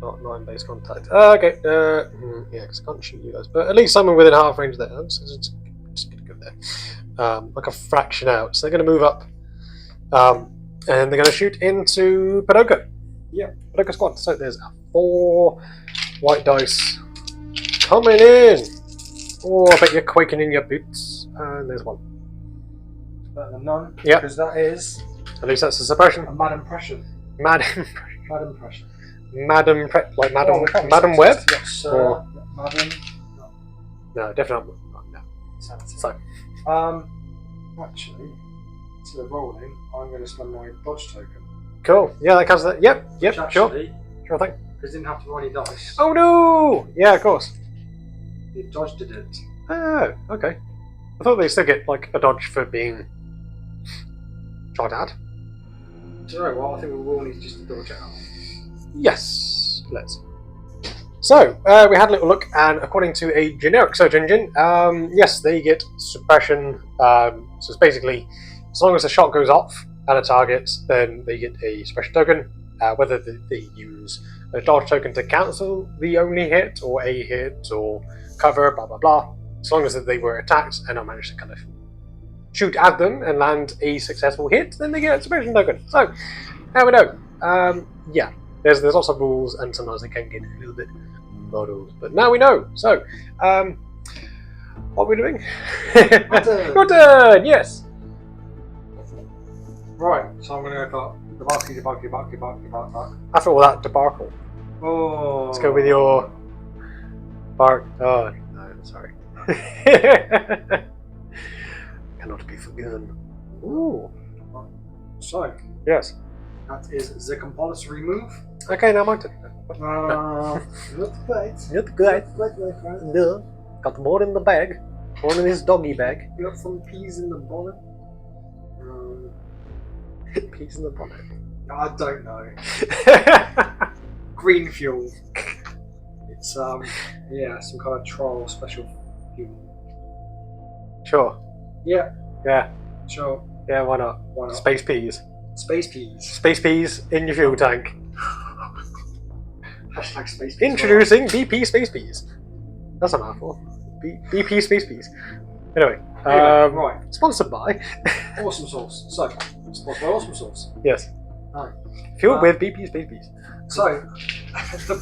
Not 9 base contact. Okay. Yeah, because I can't shoot you guys. But at least someone within half range there. I'm just going to go there. Like a fraction out. So they're going to move up. And they're going to shoot into Padoka. Yeah. Padoka squad. So there's 4 white dice coming in. Oh, I bet you're quaking in your boots. And there's 1. Better than none. Yeah. Because that is At least that's a suppression. a mad impression. Mad Mad impression. Madam like Madam Oh, Madam Web? Yes, Or- Madam. No, definitely not. No. Sanity. So Actually, instead of rolling, I'm going to spend my dodge token. cool. Yeah, that counts. Yep. Which Sure. actually, Sure thing. because didn't have to roll any dice. Oh no! Yeah, of course. You dodged it. Oh, okay. I thought they still get like a dodge for being shot at. Do you know what? I think we will need just to double check that. Yes, let's. So, we had a little look, and according to a generic search engine, yes, they get suppression. So it's basically, as long as the shot goes off at a target, then they get a suppression token. Whether they use a dodge token to cancel the only hit, or a hit, or cover, blah blah blah. As long as they were attacked and I managed to kind of shoot at them and land a successful hit, then they get a suppression token. So, now we know. Yeah. There's lots of rules, and sometimes they can get a little bit muddled. But now we know. So, what are we doing? Your turn. Yes. Right, so I'm going to go for the After all that debacle, Oh. let's go with your bark. Oh no, sorry. Cannot be forgiven. Ooh. So, Yes. that is the compulsory move. Okay, now my turn. Not great. Not good. Right. No. Got more in the bag. More in his doggy bag. You got some peas in the bonnet. Peas in the bonnet. I don't know. Green fuel. It's yeah, some kind of trial special fuel. Sure. Yeah, Yeah. sure. Yeah, why not? Why not? Space peas. Space peas. Space peas in your fuel tank. Hashtag space peas. Introducing BP Space Peas. That's a mouthful. BP Space Peas. Anyway, Right. sponsored by. Awesome sauce. So, sponsored by Awesome Sauce. Yes. Right. Fueled with BP Space Peas. So, after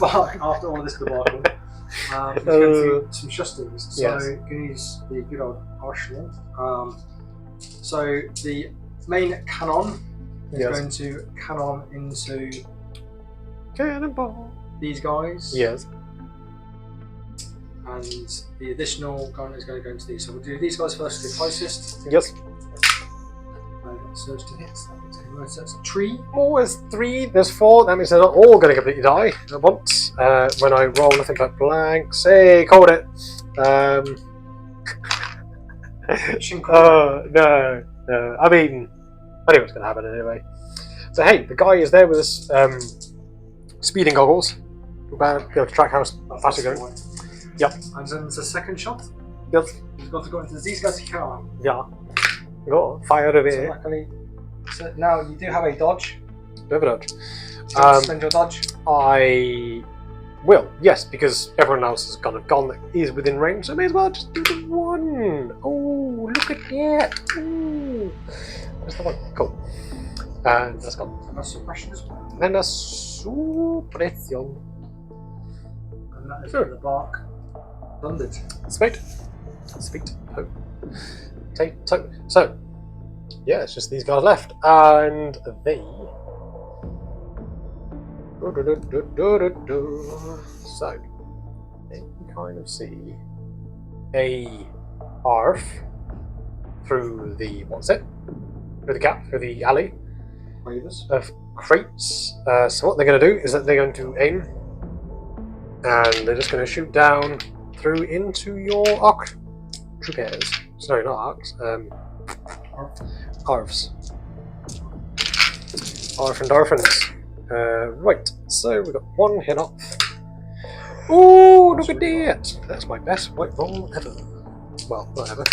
all of this debacle, let's go through some shustings. So, Yes. going to use the good old arsenal. So, the main cannon is Yes. going to cannon into Cannonball. these guys. Yes. And the additional gun is going to go into these. So, we'll do these guys first, the closest. Yes. Surge to hits. So that's a tree. Oh, there's 3, there's 4. That means they're not all going to completely die at once. When I roll nothing but blanks. Hey, called it. Oh, no. I mean, I knew what's going to happen anyway. So, hey, the guy is there with his speeding goggles. We'll be able to track how fast you're going. Yep. And then it's a second shot. Yep. You've got to go into these guys' car. Yeah. Go, fire away. So luckily, so now you do have a dodge. Never dodge. Do you want to spend your dodge? I will, yes, because everyone else has kind of gone that is within range, so I may as well just do the one. Oh, look at that. Ooh. There's the one. Cool. And that's gone. That's suppression as well. And a suppression. And that is the bark thundered. Sweet. Sweet. Oh. So, yeah, it's just these guys left. And they... So, you can kind of see a arf through the, through the gap, through the alley of crates. So what they're going to do is that they're going to aim and they're just going to shoot down through into your arc troopers. Sorry, not arcs. Arvs. Arf and Darfins. Right, so we've got one hit off. Ooh, look at that! That's my best white roll ever. Well, not ever.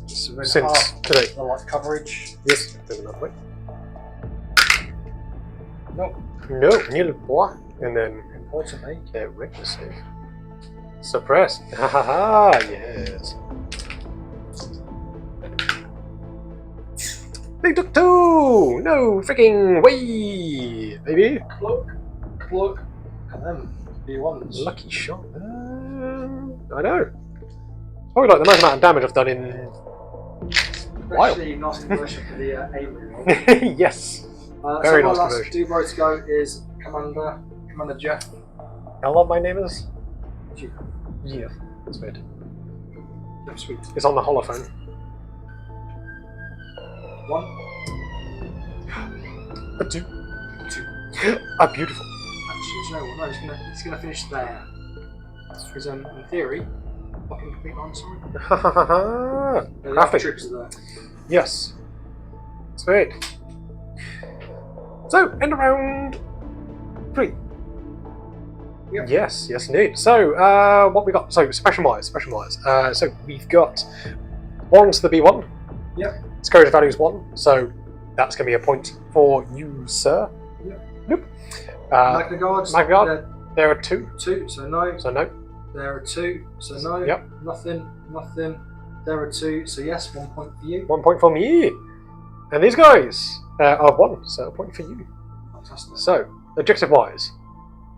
Since today. The light coverage. Yes, there's another way. Nope. No, nil boy. And then Importantly, regular save. Suppress. Ha ha ha, yes. They took two! No freaking way, baby! Look at them. B1s. Lucky shot. I know. It's probably like the most amount of damage I've done in. Actually, nice conversion for the A reroll. Yes. So Very my nice last conversion. do to go is Commander Jeff. How long my name is? Jeff. Yeah. That's weird. Jeff Sweet. It's on the holophone. One. A two. Two. A beautiful. Actually, do you know what? No, he's gonna finish there. Because in theory, I can complete my sorry. Ha ha ha ha. The Graphic. troops are there. Yes. Sweet. So, end of round 3. Yep. Yes, yes indeed. So, what we got? So, suppression wise. So, we've got 1 to the B1. Yep. Its courage value is 1, so that's going to be a point for you, sir. Yep. Nope. Magna Guards. Magna Guard, there are 2. 2, so no. So, no. There are 2, so no. Yep. Nothing. There are 2, so yes, 1 point for you. 1 point for me. And these guys are 1, so a point for you. Fantastic. So, objective wise,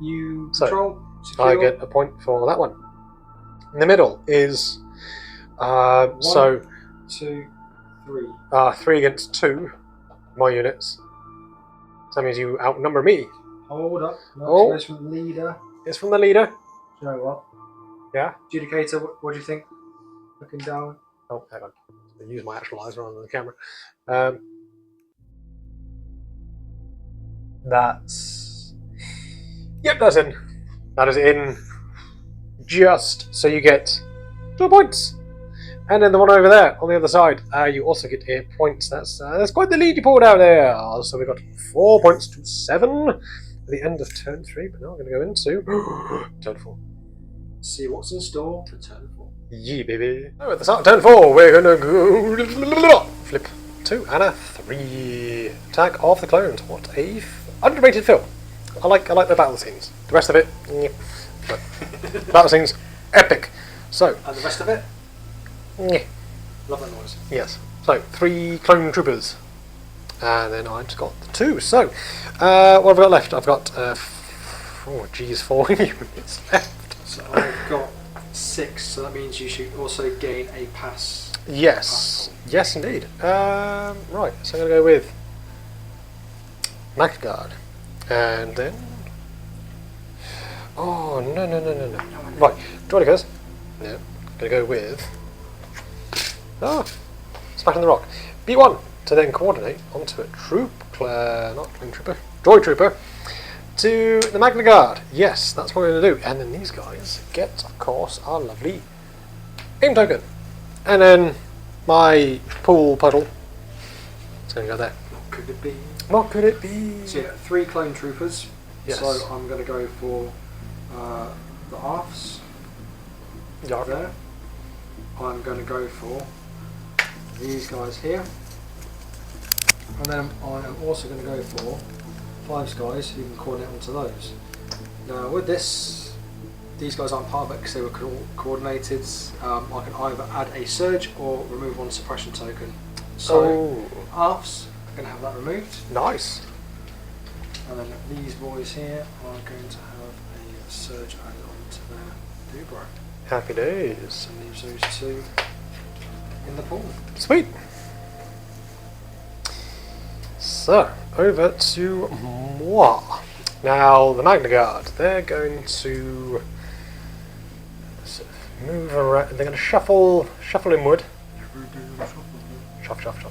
You So, control, secure. I get a point for that one. In the middle is 1, so 2, 3. 3 against 2, my units. So that means you outnumber me. Hold up. No, Oh. it goes from the leader. It's from the leader. Do you know what? Yeah. Adjudicator, what do you think? Looking down. Oh, hang on. I use my actual eyes rather than the camera. That's. Yep, that's in. That is in. Just so you get 2 points. And then the one over there on the other side, you also get 8 points. That's quite the lead you pulled out there. So we got 4 points to 7 at the end of turn 3. But now we're going to go into turn 4. See what's in store for turn 4. Yeah, baby. So at the start of turn 4, we're going to go flip 2 and a 3. Attack of the Clones. What a underrated film. I like the battle scenes. The rest of it, but battle scenes, epic. So, And the rest of it? yeah. Love that noise. Yes. So 3 clone troopers, and then I just got the 2. So, what have I got left? I've got 4 units left. So I've got 6, so that means you should also gain a pass. Yes. Yes, indeed. Right. So I'm going to go with Magna Guard, and then. Oh no! Right, Droidicas. No, gonna go with. Smashing the Rock. B1 to then coordinate onto a not clone trooper, droid trooper, to the Magna Guard. Yes, that's what we're gonna do. And then these guys get, of course, our lovely aim token. And then my pool puddle. It's gonna go there. What could it be? What could it be? So yeah, 3 clone troopers. Yes. So I'm going to go for the arfs Yeah. there. I'm going to go for these guys here. And then I am also going to go for 5 guys who can coordinate onto those. Now with this, these guys aren't part of it because they were coordinated. I can either add a surge or remove one suppression token. So halves are going to have that removed. Nice. And then these boys here are going to have a surge added on to their Dubro. Happy days. And leaves those two in the pool. Sweet. So, over to moi. Now, the Magna Guard, they're going to move around. They're going to shuffle inward. Shuffle. Shuffle.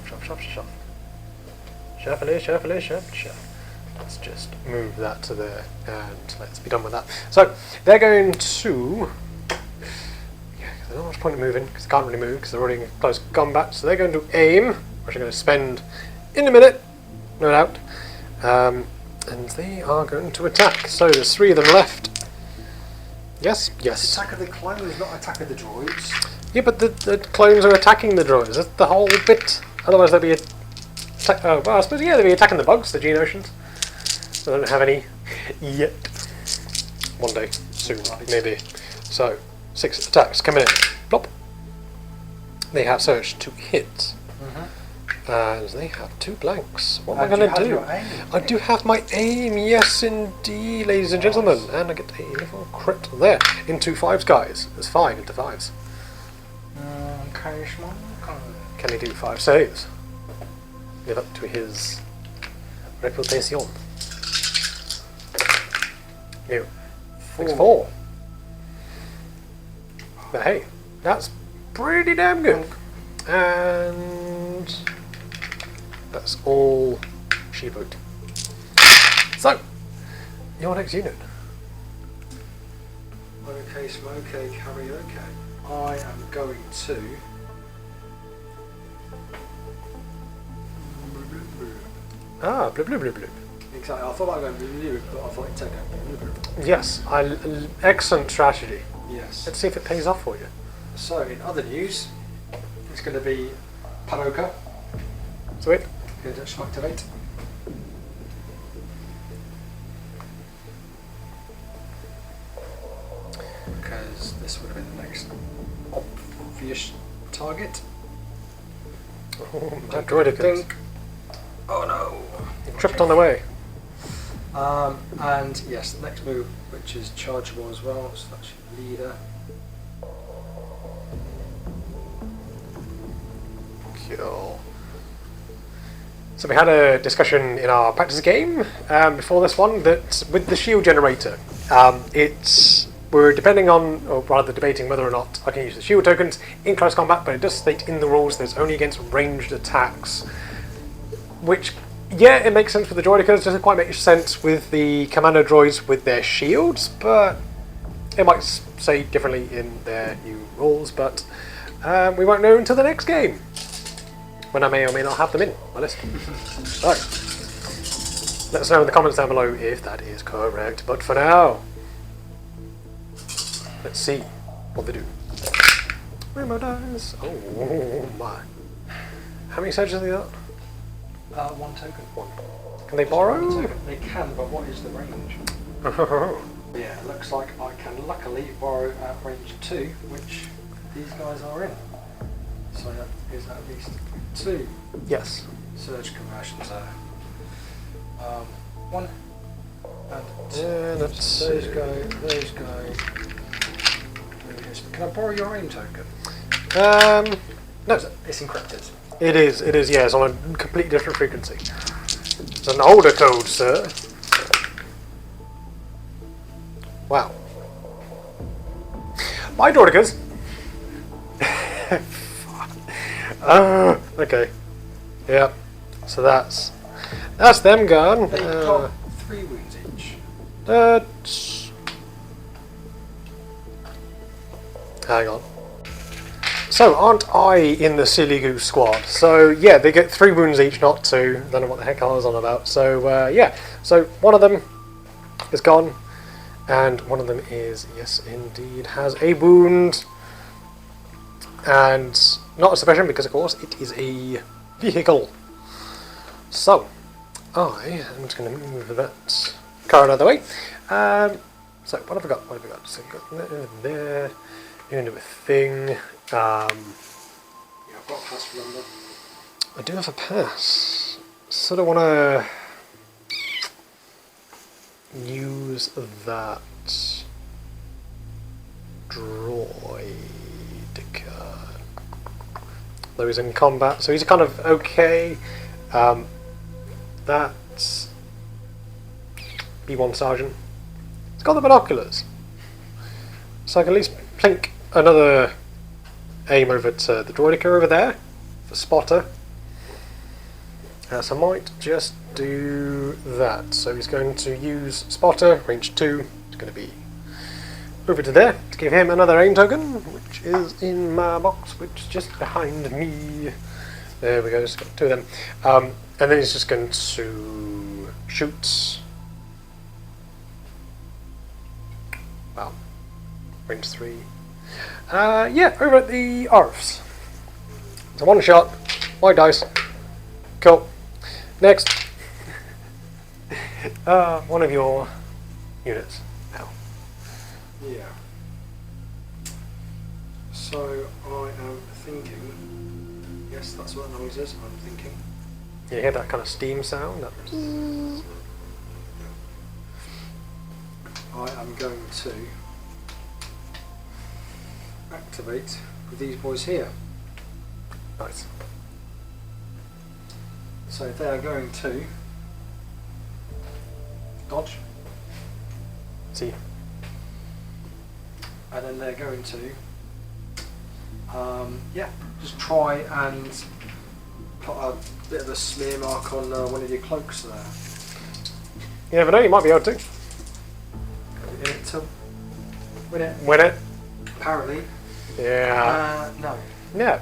Let's just move that to there, and let's be done with that. So, they're going to... There's not much point in moving, because they can't really move, because they're already in close combat. So they're going to aim, which they're going to spend in a minute, no doubt. And they are going to attack. So there's 3 of them left. Yes. It's attack of the clones, not attack of the droids. Yeah, but the clones are attacking the droids. That's the whole bit. Otherwise they'll be well, I suppose, yeah, they'll be attacking the bugs, the Geonosians. I don't have any yet. One day, soon, maybe. So, 6 attacks coming in. Plop. They have surge to hit. And they have 2 blanks. What am I going to do? I do have my aim, yes indeed, ladies and gentlemen. And I get a little crit there. Into 5s, guys. There's 5 into 5s. Can he do 5 saves? Live up to his reputation. Ew. 4. But hey, that's pretty damn good. And that's all she wrote. So, your next unit. Okay, smoke, karaoke. I am going to... Blue. Exactly, I thought I was going blue, but I thought it'd take a blue. Yes, excellent strategy. Yes. Let's see if it pays off for you. So, in other news, it's going to be Paroka. Sweet. Going to activate. Because this would have been the next obvious target. Oh, that droidicus. Oh no! You tripped on the way. And yes, the next move, which is chargeable as well, so that's your leader. Cool. So we had a discussion in our practice game before this one that with the shield generator, we're depending on, or rather debating whether or not I can use the shield tokens in close combat, but it does state in the rules that it's only against ranged attacks. Which, yeah, it makes sense with the droidicas, it doesn't quite make sense with the commando droids with their shields, but it might say differently in their new rules, but we won't know until the next game, when I may or may not have them in my list. So, let us know in the comments down below if that is correct, but for now, let's see what they do. Rainbow dice. Oh my. How many surges have they got? 1 token. 1. Can they borrow? They can, but what is the range? Yeah, it looks like I can luckily borrow at range 2, which these guys are in. So that is at least 2 Yes. surge conversions there. 1 and 2. Let's Those see. go. Can I borrow your aim token? No. It's encrypted. It is, yeah, it's on a completely different frequency. It's an older code, sir. Wow. Bye, droidicas. Okay. Yeah. So that's them gone. They've got 3 wounds each. Hang on. So, aren't I in the Silly Goose squad? So, yeah, they get 3 wounds each, not 2. Don't know what the heck I was on about. So, yeah. So, one of them is gone. And one of them is, yes, indeed, has a wound. And not a suppression, because, of course, it is a vehicle. So, I am just going to move that car another way. So what have we got? What have we got? So we've got there. You're into a thing. Yeah, I've got a pass for London. I do have a pass. Sort of want to use that droid card. Though he's in combat, so he's kind of okay. That's B1 Sergeant. It's got the binoculars, so I can at least plink another aim over to the droidica over there for spotter. So I might just do that. So he's going to use spotter, range 2. It's going to be over to there to give him another aim token, which is in my box, which is just behind me. There we go, just got 2 of them. And then he's just going to shoot. Wow, range 3. Yeah, over at the ARFs. So 1 shot, white dice. Cool. Next. One of your units now. Yeah. So I am thinking. Yes, that's what the noise is. I'm thinking. You hear that kind of steam sound? That I am going to activate with these boys here. nice. So they are going to dodge, See. and then they're going to yeah, just try and put a bit of a smear mark on one of your cloaks there. You never know, you might be able to. In it to win it. Win it. Apparently. Yeah. No. No.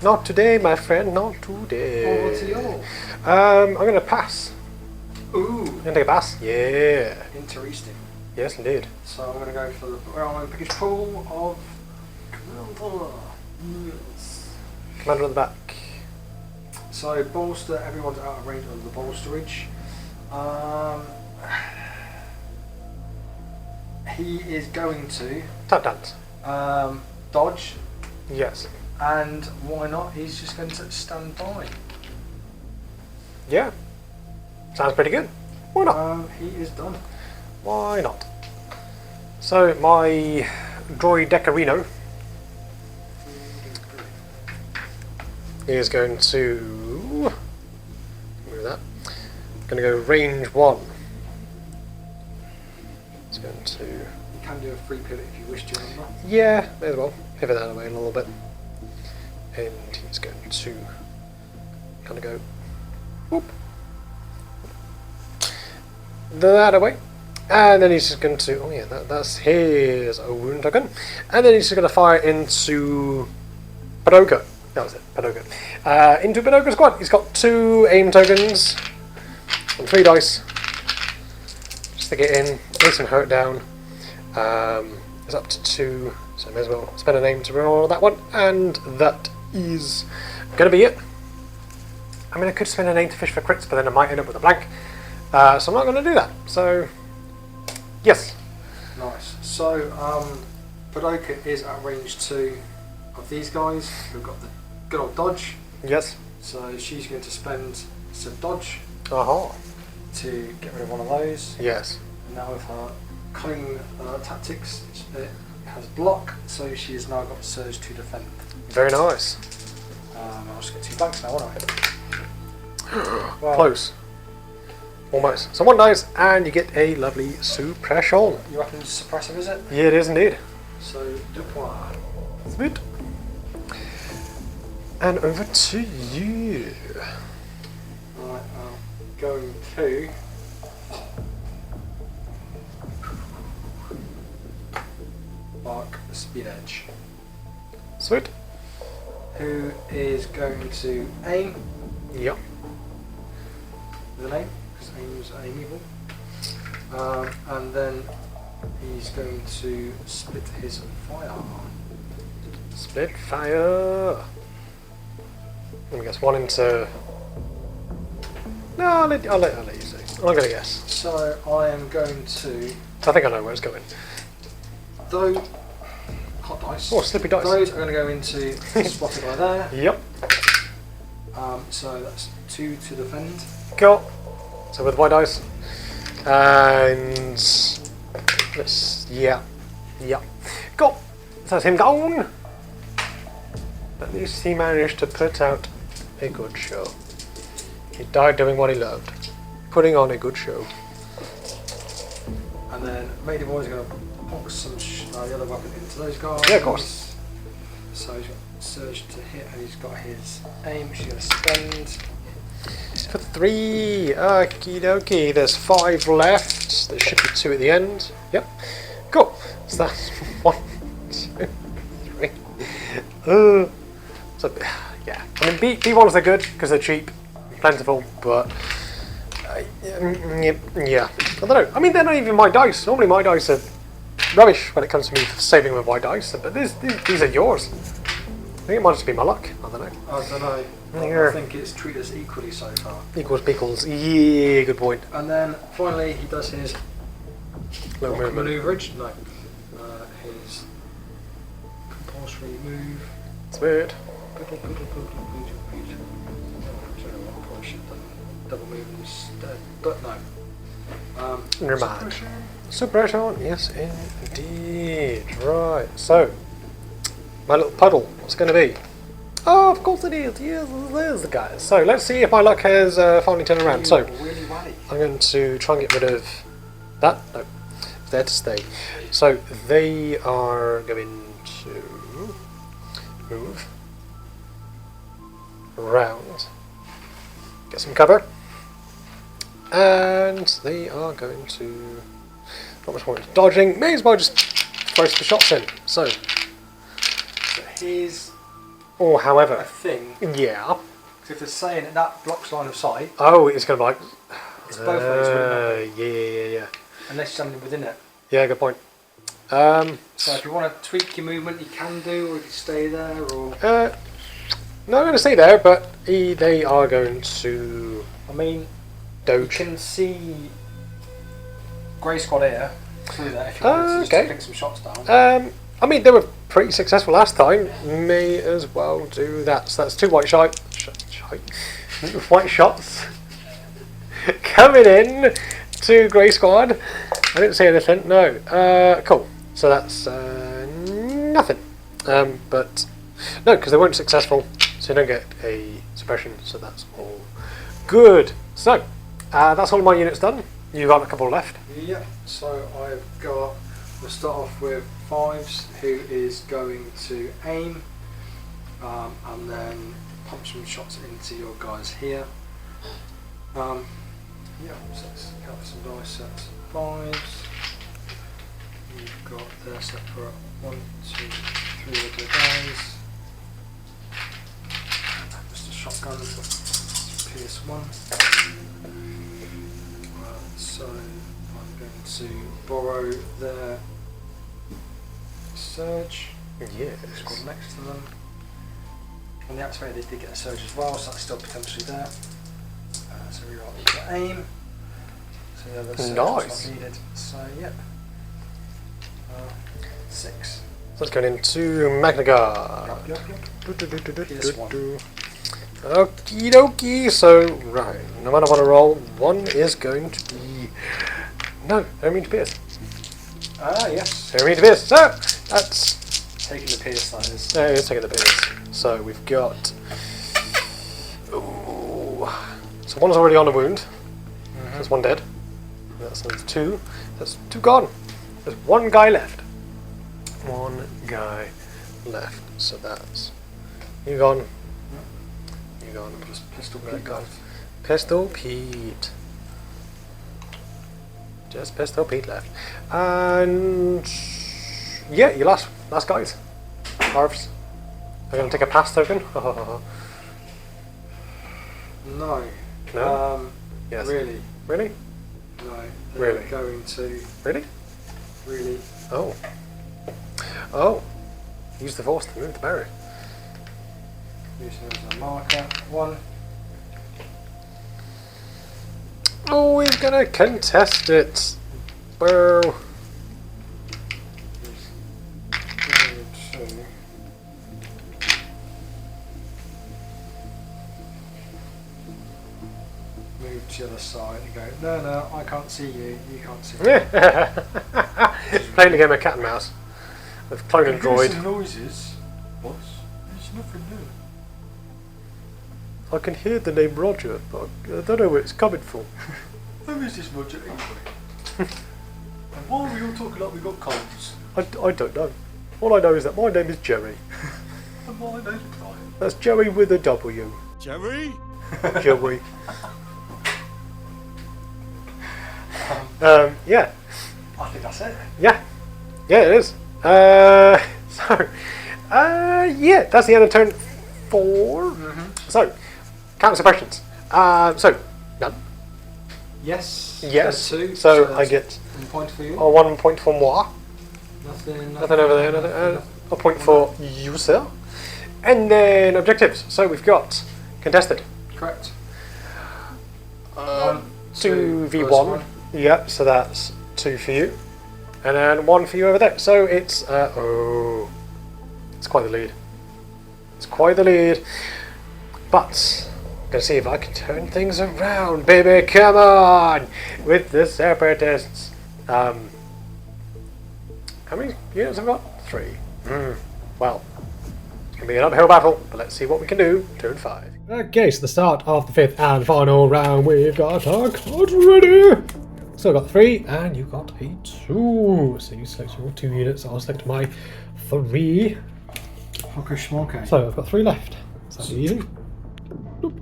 Not today, my friend, not today. Oh, what's yours? I'm going to pass. Ooh. You going to take a pass? Yeah. Interesting. Yes, indeed. So I'm going to go for the. Well, I'm going to pick a pool of. Commander. Yes. Commander on the back. So bolster. Everyone's out of range of the bolsterage. He is going to Tap dance. dodge, Yes. and why not? He's just going to stand by. Yeah. Sounds pretty good. Why not? He is done. Why not? So my droid Decarino is going to move that. Going to go range 1. It's going to You can do a free pivot if you wish to. Remember? yeah, may as well pivot that away a little bit, and he's going to kind of go whoop that away. And then he's just going to, oh yeah, that's his wound token. And then he's just going to fire into Padoka. That was it, Padoka. Into Padoka squad. He's got 2 aim tokens on 3 dice. Stick it in, lay some hurt down. It's up to 2, so I may as well spend an aim to roll that one. And that is going to be it. I mean, I could spend an aim to fish for crits, but then I might end up with a blank. So I'm not going to do that. So, yes. Nice. So Padoka is at range 2 of these guys. We've got the good old dodge. Yes. So she's going to spend some dodge Aha. to get rid of one of those. Yes. And now with her cunning tactics, it has block, so she has now got surge to defend. Very nice. I'll just get 2 blanks now, won't I? Well, Close. Almost. So 1 dice, and you get a lovely suppression. Your weapon's suppressive, is it? Yeah, it is indeed. So, deploy. Sweet. And over to you. Right, going to Bark Speed Edge, Sweet. who is going to aim Yep. with an aim, because aims are aimable, and then he's going to split his fire. Split fire. Let me guess. 1 into. No, I'll let you say. I'm gonna guess. So I am going to So I think I know where it's going. Though, hot dice. Oh, slippy dice. Those are going to go into spotted by there. Yep. So that's 2 to defend. Cool. So with white dice. And this, yeah. Cool. So that's him gone. At least he managed to put out a good show. He died doing what he loved. Putting on a good show. And then Lady Boy's going to pop some the other weapon into those guys. Yeah, of course. So he's got surge to hit, and he's got his aim, which he's going to spend. For 3. Okie dokie. There's 5 left. There should be 2 at the end. Yep. Cool. So that's 1, 2, 3. So yeah. I mean, B1s are good because they're cheap, plentiful, but yeah. I don't know. I mean, they're not even my dice. Normally, my dice are rubbish when it comes to me saving with my dice, but these are yours. I think it might just be my luck. I don't know. I don't know. I think it's treated us equally so far. Equals. Yeah, good point. And then finally, he does his Little movement. maneuverage. No, his compulsory move. It's weird. Double move instead, but no. Never mind. Suppression, yes indeed. Right, so my little puddle, what's it going to be? Oh, of course it is. Yes, there's the guy. So let's see if my luck has finally turned around. So I'm going to try and get rid of that. No, it's there to stay. So they are going to move around, get some cover, and they are going to. Not much point dodging. May as well just throw some shots in. So here's. Or however. A thing. Yeah. Because if they're saying that blocks line of sight. Oh, it's going to be like. It's both ways, wouldn't it? Yeah. Unless something within it. Yeah, good point. So if you want to tweak your movement, you can do, or you can stay there, or. No, I'm going to stay there, but they are going to. I mean, doge. you can see Grey Squad here through there if you wanted to just pick some shots down. I mean, they were pretty successful last time. May as well do that. So that's 2 white white shots coming in to Grey Squad. I didn't say anything. No. Cool. So that's nothing. But no, because they weren't successful, so you don't get a suppression. So that's all good. So that's all my units done. You've got a couple left. Yeah. So I've got. We'll start off with 5s, who is going to aim, and then pump some shots into your guys here. Yeah, so let's count some dice. That's 5s. You've got their separate 1, 2, 3 of the guys. Just a shotgun, PS1. So I'm going to borrow their surge. Yes. Squad next to them. On the activator they did get a surge as well, so that's still potentially there. So we got aim. So the other surge Nice. not needed. So yep. 6. So let's go into Magnagar. Yep. PS1. Okie dokie. So right, no matter what I roll, 1 is going to be. No, I don't mean to pierce. Yes. I don't mean to pierce. So that's Taking the pierce, that is. no, it's taking the pierce. So we've got. Ooh. So 1's already on a wound. There's 1 dead. That's 2. That's 2 gone. There's 1 guy left. 1 guy left. So that's you gone. You gone. Just pistol Right, Pete gone. left. Pistol Pete. Just Pistol Pete left. And yeah, your last guys. Harvs. I'm gonna take a pass token. No. No? Yes. Really? Really? No. They're Really? going to Really? really. Oh. Oh. Use the force to move the barrier. Using it as a marker. 1. Oh, he's gonna contest it. Well, move to the other side and go, no, I can't see you, you can't see me. Playing the game of cat and mouse with clone and droid. Some noises. What? There's nothing new. I can hear the name Roger, but I don't know where it's coming from. Who is this Roger anyway? And why are we all talking like we got colds? I don't know. All I know is that my name is Jerry. And my name's Brian. That's Jerry with a W. Jerry? Jerry. Yeah. I think that's it. Yeah. Yeah, it is. Yeah, that's the end of turn 4. So, counter suppressions. None. Yes. Yes. Two. So I get 1 point for you. 1 point for moi. Nothing Nothing over there. Nothing. A point for you, sir. And then objectives. So we've got contested. Correct. 2v1. Yep, so that's 2 for you. And then 1 for you over there. So it's, it's quite the lead. It's quite the lead. But, I'm going to see if I can turn things around, baby. Come on! With the separatists. How many units have I got? 3. Well, it's going to be an uphill battle, but let's see what we can do. Turn 5. Okay, so the start of the 5th and final round. We've got our cards ready. So I got 3, and you got a 2. So you select your 2 units. I'll select my 3. Hocker schmocker. So I've got 3 left. So that's easy. Boop.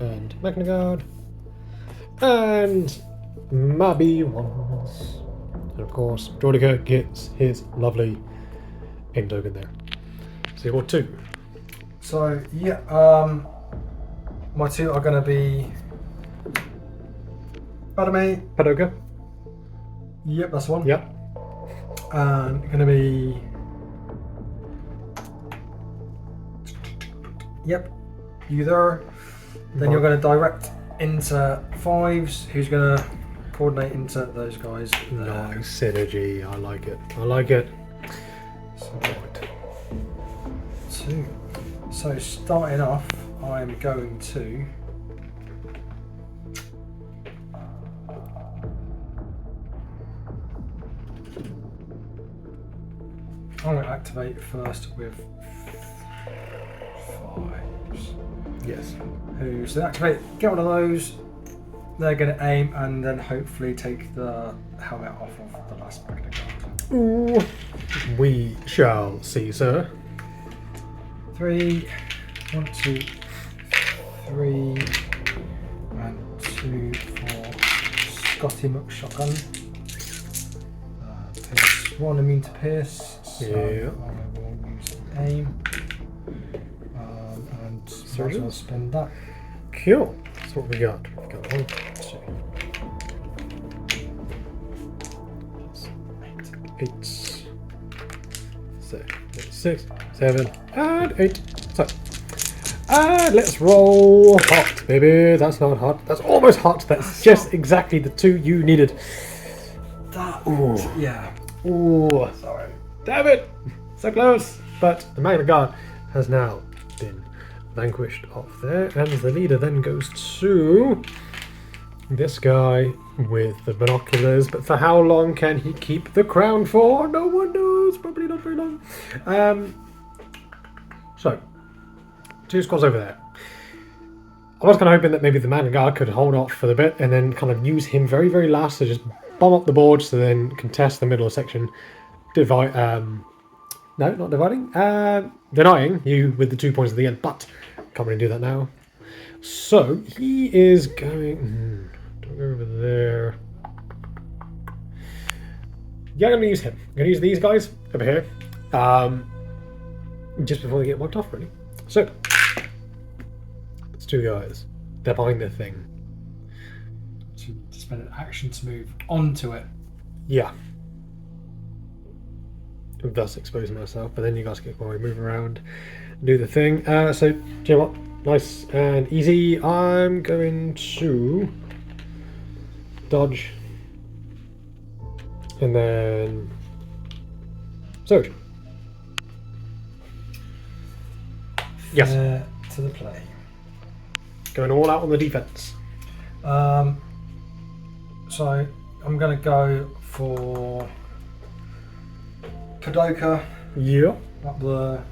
And Magna Guard. And my B1s. And of course, Jordica gets his lovely Endogan there. So you got 2. So, yeah, my 2 are going to be Padme. Padoga. Yep, that's one. Yep. And going to be... Yep, you there. Then you're going to direct into 5s, who's going to coordinate into those guys. Nice synergy. I like it. I like it. So, 2. So starting off, I'm going to... I'm going to activate first with 5s. Yes. So activate, get one of those. They're going to aim and then hopefully take the helmet off of the last Magna Guard. Ooh. We shall see, sir. 3, 1, 2, 3, and 2 for Scotty McShotgun. Pierce 1 immune to pierce, so Yeah. I will use aim. And might as well spend that. Cool. That's what we got. We got 1, 2, 8, 6, 7, and 8. So, let's roll hot, baby. That's not hot. That's almost hot. That's just exactly the 2 you needed. That, Ooh. yeah. Ooh, Sorry. damn it. So close. But the Magna Guard has now been vanquished off there, and the leader then goes to this guy with the binoculars. But for how long can he keep the crown for? No one knows. Probably not very long. So 2 squads over there. I was kind of hoping that maybe the Magna Guard could hold off for the bit and then kind of use him very, very last to just bomb up the board to then contest the middle section. Divide. No, not dividing. Denying you with the 2 points at the end, but can't really do that now. So he is going. Don't go over there. Yeah, I'm going to use him. I'm going to use these guys over here. Just before they get wiped off, really. So it's 2 guys. They're behind the thing. To spend an action to move onto it. Yeah. Thus exposing myself, but then you guys get while we move around, do the thing. So, do you know what? Nice and easy. I'm going to dodge, and then surge. Yes. To the play. Going all out on the defense. So I'm going to go for Padoka Yeah. up there.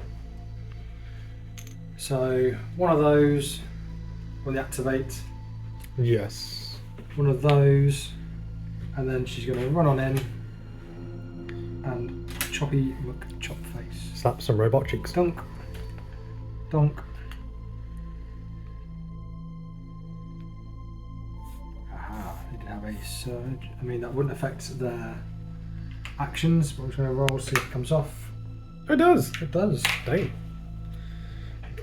So one of those will activate. Yes. One of those, and then she's going to run on in and choppy look chop face. Slap some robot cheeks. Dunk. Dunk. Aha, they did have a surge. I mean, that wouldn't affect their actions, but I'm just going to roll, see if it comes off. It does. It does. Dang.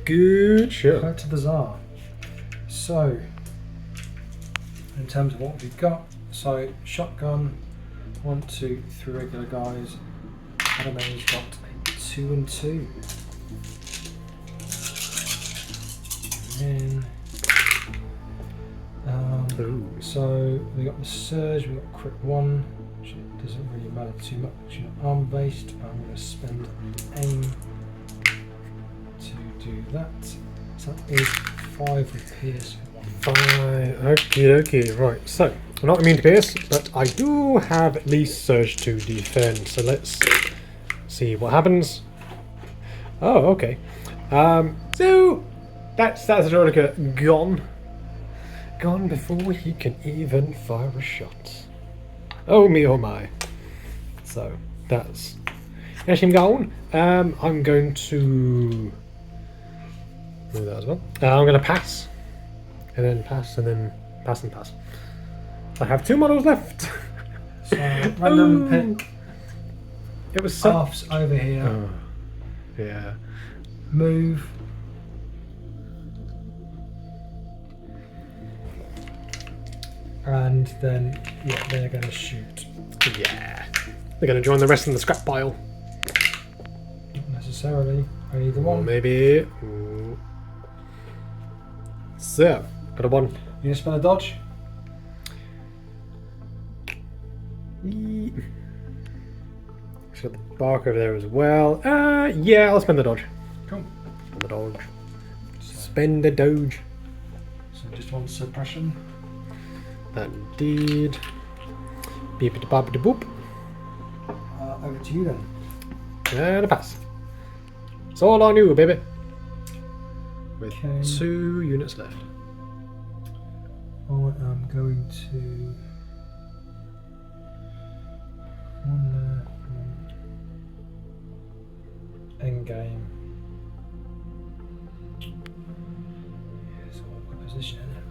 Good shit. Quite to the Tsar. So, in terms of what we've got, so shotgun, 1, 2, 3 regular guys. Adame's got a 2 and 2. And then, so we got the surge, we got crit 1, which doesn't really matter too much. You know, arm based. I'm going to spend aim to do that. So that is 5 with pierce. 5. Okay. Right. So I'm not immune to pierce, but I do have at least surge to defend. So let's see what happens. Oh, okay. So that's Veronica gone. Gone before he can even fire a shot. Oh me, oh my. So that's him gone. I'm going to do that as well. I'm going to pass, and then pass, and then pass and pass. I have 2 models left. So random pick. It was so. Halves over here. Oh, yeah. Move. And then, yeah, they're going to shoot. Yeah. They're going to join the rest in the scrap pile. Not necessarily. Only the Or one. maybe. Ooh. So, got a 1. You going to spell a dodge? It's got the bark over there as well. Yeah, I'll spend the dodge. Cool. Spend the dodge. So, Spend the doge. just one suppression. That indeed. Beep it bop it boop. Over to you then. And a pass. It's all on you, baby. With Okay. 2 units left. I am going to. One end game. Yeah, it's all good position, isn't it?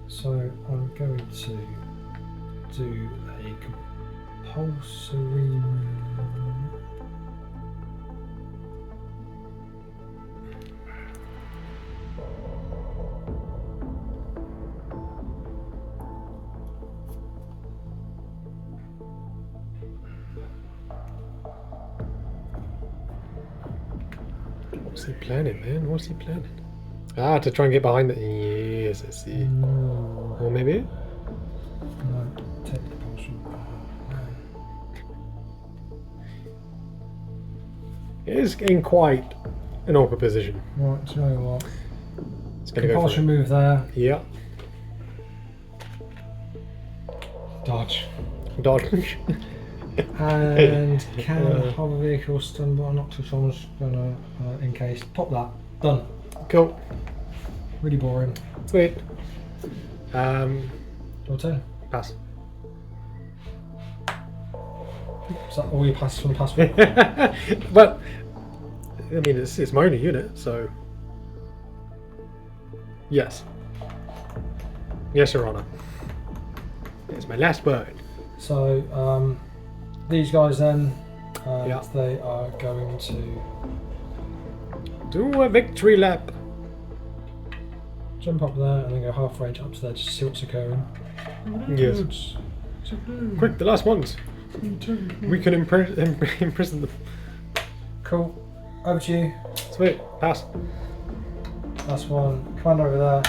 So I'm going to do a compulsory move. What's he planning, man? What's he planning? Ah, to try and get behind the. Yes, I see. No, Or maybe. no, take the compulsion. It is in quite an awkward position. Right, do you know what? It's going to go for Compulsion it. move there. Yeah. Dodge. Dodge. And can hover vehicle stun button not to someone's gonna in case. Pop that. Done. Cool. Really boring. Sweet. Your turn. Pass. Is that all your passes from the past week? But I mean, it's my only unit, so yes, Your Honor. It's my last word. So these guys then, Yeah. they are going to Do a victory lap. jump up there and then go half range up to there just to see what's occurring. Yes. Quick, the last ones. We can imprison them. Cool. Over to you. Sweet. Pass. Last one. Commander over there,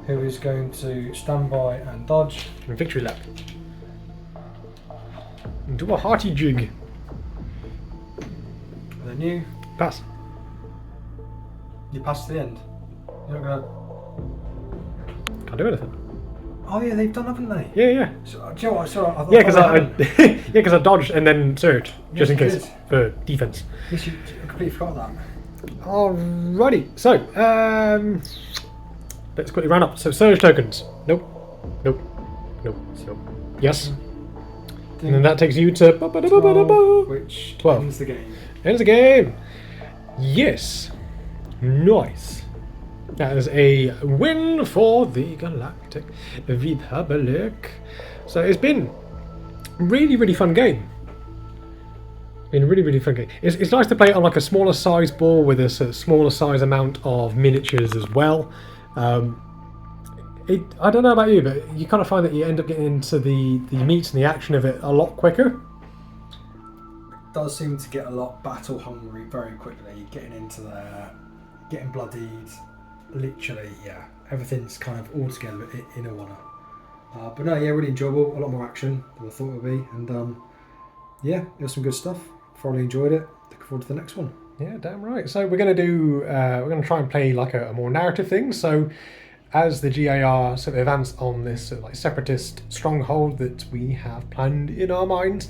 who is going to stand by and dodge. And victory lap. And do a hearty jig. And then you. Pass. You passed to the end. You're not gonna. Can't do anything. Oh yeah, they've done, haven't they? Yeah, yeah. So, do you know what? Sorry, I thought Yeah, because they I hadn't. yeah, 'cause I dodged and then surged just in Yes, case you for defense. Yes, you completely forgot that. Alrighty, so let's quickly round up. So surge tokens. Nope. Nope. Nope. Nope. Yes. And then that takes you to 12, which 12. ends the game. Ends the game. Yes. Nice. That is a win for the Galactic Republic. So it's been a really, really fun game. Been a really, really fun game. It's nice to play it on like a smaller size ball with a sort of smaller size amount of miniatures as well. I don't know about you, but you kind of find that you end up getting into the meat and the action of it a lot quicker. It does seem to get a lot battle hungry very quickly. Getting into there, getting bloodied. Literally, yeah. Everything's kind of all together in a one. But no, yeah, really enjoyable. A lot more action than I thought it would be, and yeah, it was some good stuff. Thoroughly enjoyed it. Looking forward to the next one. Yeah, damn right. So we're gonna do we're gonna try and play like a more narrative thing. So as the GAR sort of advance on this sort of like separatist stronghold that we have planned in our minds,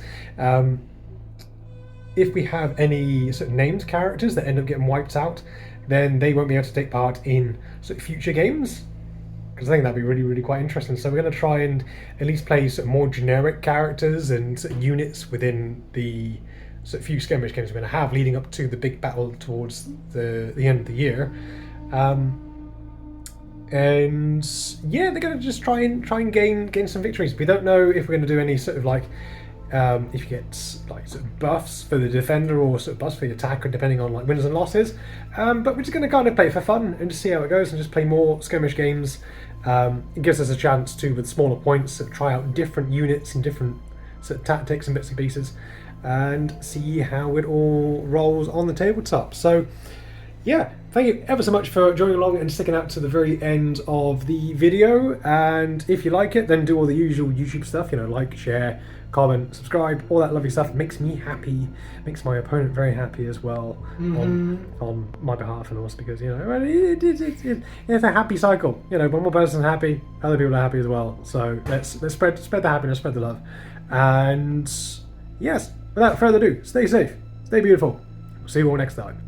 if we have any sort of named characters that end up getting wiped out, then they won't be able to take part in sort of future games. Because I think that'd be really, really quite interesting. So we're going to try and at least play sort of more generic characters and sort of units within the sort of few skirmish games we're going to have leading up to the big battle towards the end of the year. And yeah, they're going to just try and gain some victories. We don't know if we're going to do any sort of like if you get like sort of buffs for the defender or sort of buffs for the attacker, depending on like wins and losses. But we're just going to kind of play for fun and just see how it goes and just play more skirmish games. It gives us a chance to, with smaller points, sort of try out different units and different sort of tactics and bits and pieces, and see how it all rolls on the tabletop. So yeah, thank you ever so much for joining along and sticking out to the very end of the video. And if you like it, then do all the usual YouTube stuff, you know, like, share, comment, subscribe, all that lovely stuff. Makes me happy, makes my opponent very happy as well, on my behalf, and also because, you know, it's a happy cycle. You know, one more person's happy, other people are happy as well. So let's spread the happiness, spread the love. And yes, without further ado, stay safe, stay beautiful. We'll see you all next time.